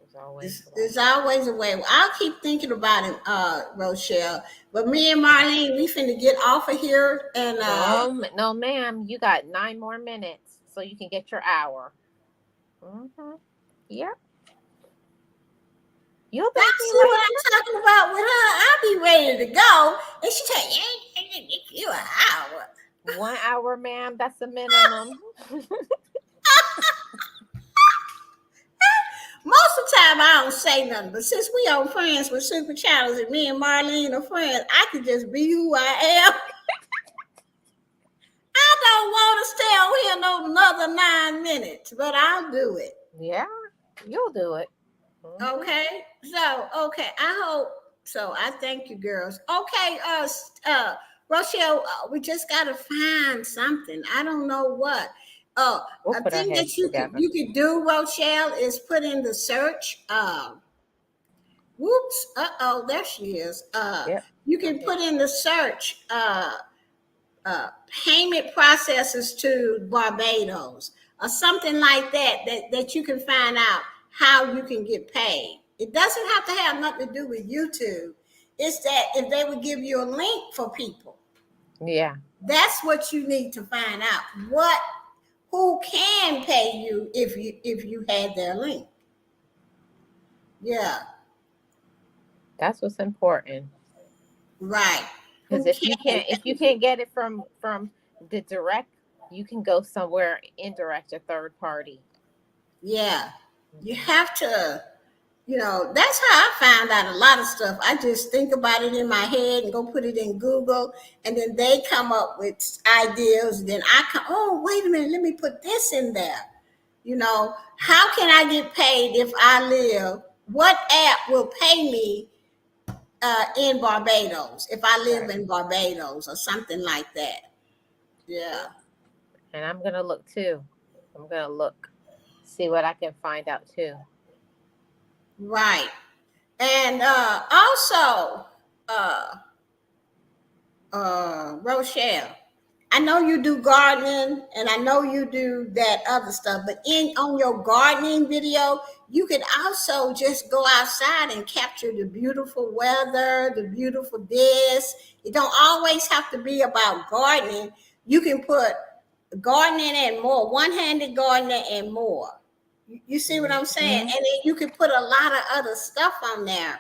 Speaker 2: There's always a way.
Speaker 1: there's always a way. Well, I'll keep thinking about it, Rochelle. But me and Marlene, we finna get off of here, and
Speaker 2: No, ma'am. You got 9 more minutes, so you can get your hour. Yep. You'll
Speaker 1: I
Speaker 2: thank me
Speaker 1: see what
Speaker 2: later.
Speaker 1: I'm talking about with her. I'll be ready to go, and she tell you an hour.
Speaker 2: 1 hour, ma'am. That's the minimum.
Speaker 1: Most of the time, I don't say nothing, but since we are friends with Super Channels and me and Marlene are friends, I can just be who I am. I don't want to stay on here no another 9 minutes, but I'll do it.
Speaker 2: Yeah, you'll do it.
Speaker 1: Okay. So, okay. I hope so. I thank you, girls. Okay. Rochelle, we just gotta find something. I don't know what.
Speaker 2: We'll
Speaker 1: A
Speaker 2: put our
Speaker 1: thing
Speaker 2: heads
Speaker 1: that you could
Speaker 2: together.
Speaker 1: you could do, Rochelle, is put in the search. Whoops. Uh-oh, there she is.
Speaker 2: Yep.
Speaker 1: You can put in the search payment processes to Barbados or something like that you can find out how you can get paid. It doesn't have to have nothing to do with YouTube. It's that if they would give you a link for people,
Speaker 2: Yeah.
Speaker 1: that's what you need to find out. Who can pay you if you had their link. Yeah.
Speaker 2: That's what's important.
Speaker 1: Right.
Speaker 2: Because
Speaker 1: Who can?
Speaker 2: if you can't get it from the direct, you can go somewhere indirect or third party.
Speaker 1: Yeah. You have to, that's how I found out a lot of stuff. I just think about it in my head and go put it in Google, and then they come up with ideas. Then oh, wait a minute, let me put this in there. How can I get paid if I live? What app will pay me in Barbados if I live
Speaker 2: Right.
Speaker 1: in Barbados or something like that? Yeah.
Speaker 2: And I'm gonna look too. I'm gonna look, see what I can find out too.
Speaker 1: Right. And also, uh, Rochelle, I know you do gardening and I know you do that other stuff, but on your gardening video, you could also just go outside and capture the beautiful weather, the beautiful this. It don't always have to be about gardening. You can put gardening and more, one-handed gardening and more. You see what I'm saying? And
Speaker 2: Mm-hmm.
Speaker 1: then you can put a lot of other stuff on there.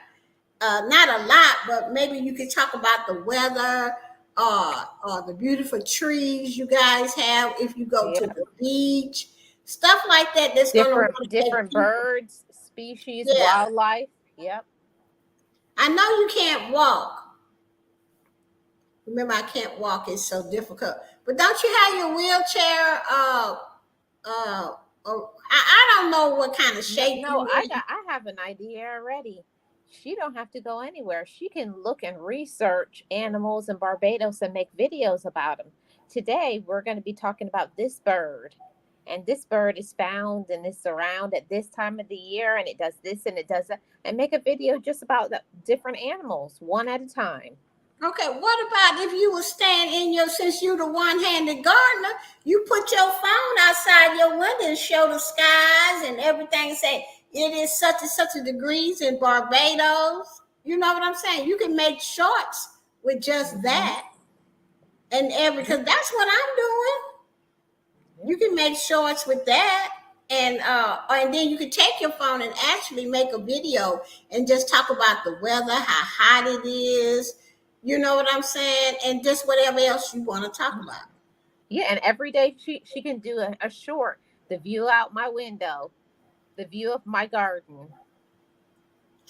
Speaker 1: Not a lot, but maybe you could talk about the weather or the beautiful trees you guys have if you go to
Speaker 2: Yeah.
Speaker 1: the beach, stuff like that. That's going to motivate
Speaker 2: Different
Speaker 1: people.
Speaker 2: birds, species,
Speaker 1: Yeah,
Speaker 2: wildlife. Yep.
Speaker 1: I know you can't walk. Remember, I can't walk. It's so difficult. But don't you have your wheelchair? Uh, I don't know what kind of
Speaker 2: No,
Speaker 1: shape
Speaker 2: no,
Speaker 1: you in.
Speaker 2: I have an idea already. She don't have to go anywhere. She can look and research animals in Barbados and make videos about them. Today, we're going to be talking about this bird. And this bird is found and is around at this time of the year, and it does this and it does that, and make a video just about the different animals, one at a time.
Speaker 1: Okay, what about if you were staying since you're the one-handed gardener, you put your phone outside your window and show the skies and everything, say it is such and such a degrees in Barbados. You know what I'm saying? You can make shorts with just
Speaker 2: Mm-hmm.
Speaker 1: that because that's what I'm doing. You can make shorts with that. And then you can take your phone and actually make a video and just talk about the weather, how hot it is, you know what I'm saying? And just whatever else you want to talk about.
Speaker 2: Yeah, and every day she can do a short, the view out my window, the view of my garden,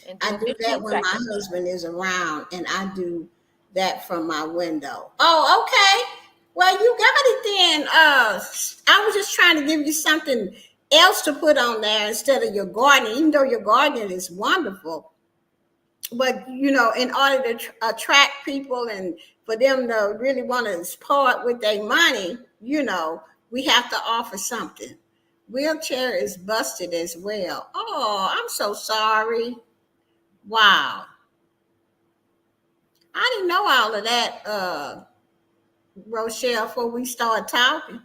Speaker 2: and do
Speaker 1: I
Speaker 2: a
Speaker 1: do that
Speaker 2: 15
Speaker 1: when my
Speaker 2: seconds.
Speaker 1: husband is around, and I do that from my window. Oh, okay. Well, you got it then. I was just trying to give you something else to put on there instead of your gardening, even though your gardening is wonderful. but in order to attract people and for them to really want to part with their money, we have to offer something. Wheelchair is busted as well. Oh, I'm so sorry. Wow. I didn't know all of that, Rochelle, before we start talking.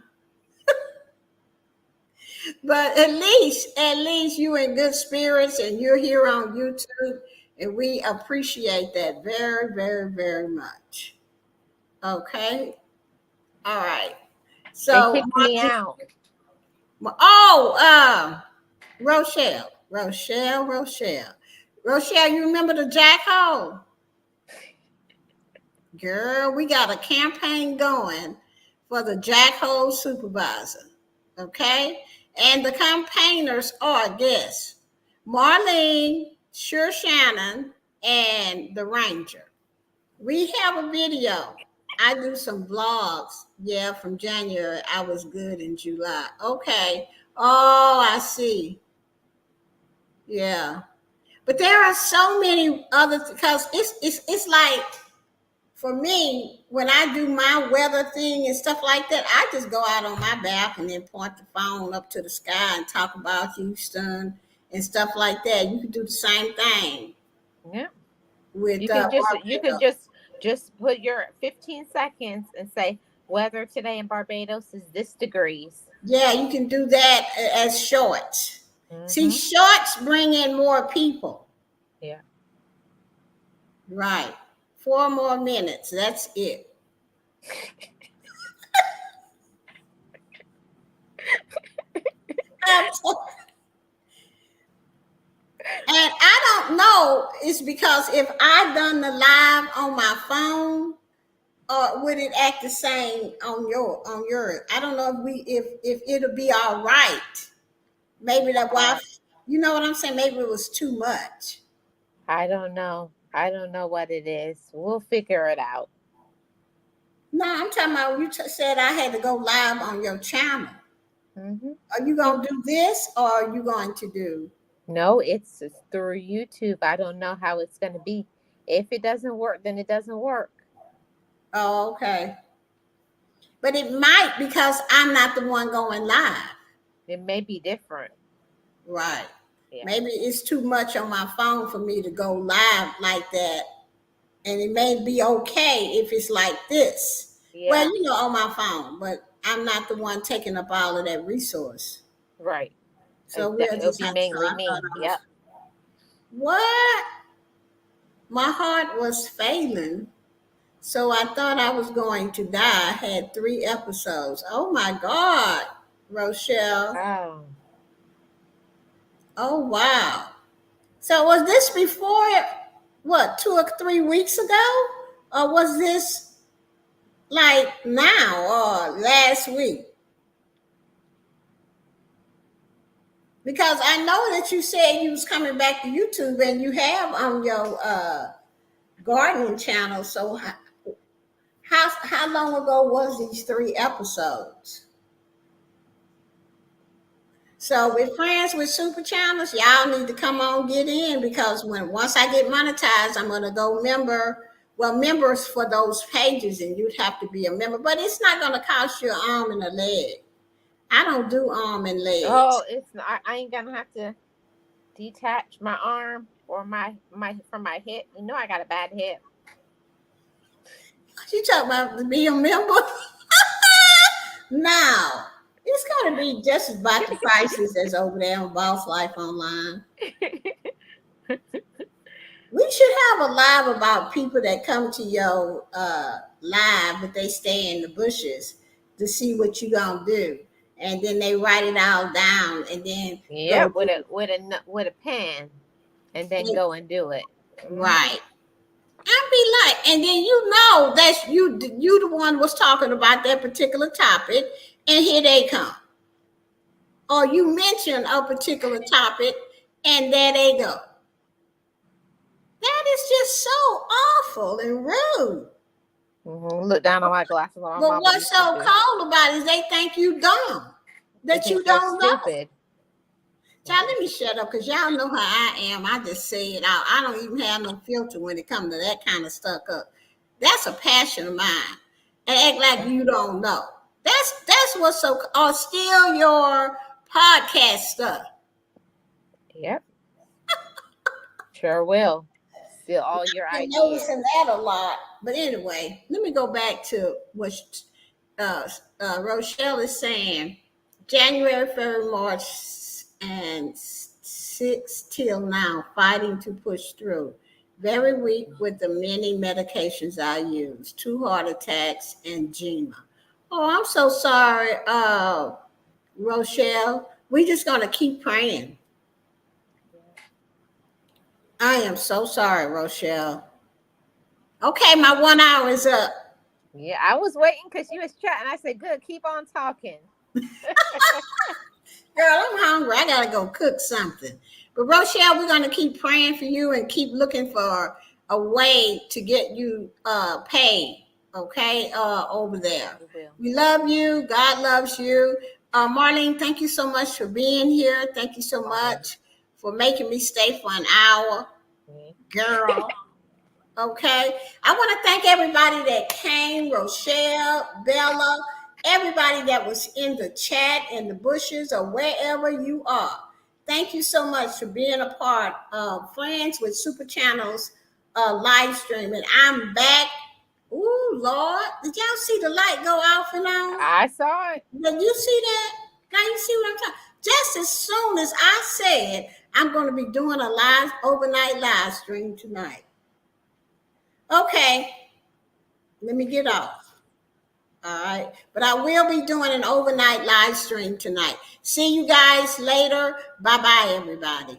Speaker 1: But at least you in good spirits and you're here on YouTube, and we appreciate that very, very, very much. Okay. All right.
Speaker 2: They
Speaker 1: So,
Speaker 2: kicked me out.
Speaker 1: oh, Rochelle, you remember the jackhole? Girl, we got a campaign going for the jackhole supervisor. Okay? And the campaigners are, guess, Marlene, Sure Shannon, and the Ranger. We have a video. I do some vlogs. Yeah, from January. I was good in July. Okay. Oh, I see. Yeah. But there are so many other because it's like for me, when I do my weather thing and stuff like that, I just go out on my balcony and point the phone up to the sky and talk about Houston and stuff like that. You can do the same thing
Speaker 2: Yeah.
Speaker 1: with
Speaker 2: You can just put your 15 seconds and say weather today in Barbados is this degrees.
Speaker 1: Yeah, you can do that as shorts. See,
Speaker 2: Mm-hmm.
Speaker 1: shorts bring in more people.
Speaker 2: Yeah.
Speaker 1: Right. 4 more minutes. That's it. I'm And I don't know. It's because if I done the live on my phone, or would it act the same on your? I don't know if it'll be all right. Maybe the
Speaker 2: Uh,
Speaker 1: Wi-Fi. You know what I'm saying? Maybe it was too much.
Speaker 2: I don't know. I don't know what it is. We'll figure it out.
Speaker 1: No, I'm talking about you said I had to go live on your channel.
Speaker 2: Mm-hmm.
Speaker 1: Are you gonna do this, or are you going to do?
Speaker 2: No, it's through YouTube. I don't know how it's going to be. If it doesn't work, then it doesn't work.
Speaker 1: Oh, okay. But it might because I'm not the one going live.
Speaker 2: It may be different.
Speaker 1: Right.
Speaker 2: Yeah.
Speaker 1: Maybe it's too much on my phone for me to go live like that. And it may be okay if it's like this. Well,
Speaker 2: Yeah.
Speaker 1: on my phone, but I'm not the one taking up all of that resource.
Speaker 2: Right.
Speaker 1: So we'll
Speaker 2: It'll
Speaker 1: just
Speaker 2: be
Speaker 1: have to. So
Speaker 2: mainly
Speaker 1: I thought
Speaker 2: me.
Speaker 1: I was.
Speaker 2: Yep.
Speaker 1: What? My heart was failing. So I thought I was going to die. I had 3 episodes. Oh my God, Rochelle.
Speaker 2: Oh.
Speaker 1: Oh wow. So was this before what 2 or 3 weeks ago? Or was this like now or last week? Because I know that you said you was coming back to YouTube and you have on your gardening channel. So how long ago was these 3 episodes? So with friends with super channels, y'all need to come on get in because once I get monetized, I'm gonna go members for those pages, and you'd have to be a member. But it's not gonna cost you an arm and a leg. I don't do arm and
Speaker 2: Oh,
Speaker 1: legs.
Speaker 2: it's not. I ain't gonna have to detach my arm or my from my hip. You know I got a bad hip.
Speaker 1: You talking about to be a member? Now it's gonna be just about the prices as over there on Boss Life Online. We should have a live about people that come to your live, but they stay in the bushes to see what you gonna do, and then they write it all down, and then go
Speaker 2: Yep,
Speaker 1: do it.
Speaker 2: with a pen, and then go and do it. Mm-hmm.
Speaker 1: Right. I'd be like, and then that's you. You the one was talking about that particular topic, and here they come. Or you mention a particular topic, and there they go. That is just so awful and rude.
Speaker 2: Mm-hmm. Look down on my glasses. My
Speaker 1: But
Speaker 2: mama
Speaker 1: what's
Speaker 2: used to
Speaker 1: so
Speaker 2: do.
Speaker 1: cold about it is they think you dumb,
Speaker 2: They
Speaker 1: that you
Speaker 2: think you're
Speaker 1: don't know.
Speaker 2: stupid.
Speaker 1: Child, let me shut up because y'all know how I am. I just say it out. I don't even have no filter when it comes to that kind of stuff up. That's a passion of mine. And act like you don't know. That's what's so or steal your podcast stuff.
Speaker 2: Yep. Sure will. Steal all your
Speaker 1: Been
Speaker 2: ideas.
Speaker 1: noticing that a lot. But anyway, let me go back to what Rochelle is saying. January, February, March, and 6 till now, fighting to push through. Very weak with the many medications I use, 2 heart attacks and GEMA. Oh, I'm so sorry, Rochelle. We're just going to keep praying. I am so sorry, Rochelle. Okay, my 1 hour is up.
Speaker 2: Yeah, I was waiting because you was chatting. I said, good, keep on talking.
Speaker 1: Girl, I'm hungry. I gotta go cook something. But Rochelle, we're gonna keep praying for you and keep looking for a way to get you paid. Okay, over there. We love you. God loves you. Marlene, thank you so much for being here. Thank you so much for making me stay for an hour, girl. Okay. I want to thank everybody that came, Rochelle, Bella, everybody that was in the chat, in the bushes, or wherever you are. Thank you so much for being a part of Friends with Super Channels live stream. And I'm back. Ooh, Lord. Did y'all see the light go off and on?
Speaker 2: I saw it.
Speaker 1: Did you see that? Now you see what I'm talking. Just as soon as I said, I'm going to be doing a live overnight live stream tonight. Okay, let me get off. All right, but I will be doing an overnight live stream tonight. See you guys later. Bye bye, everybody.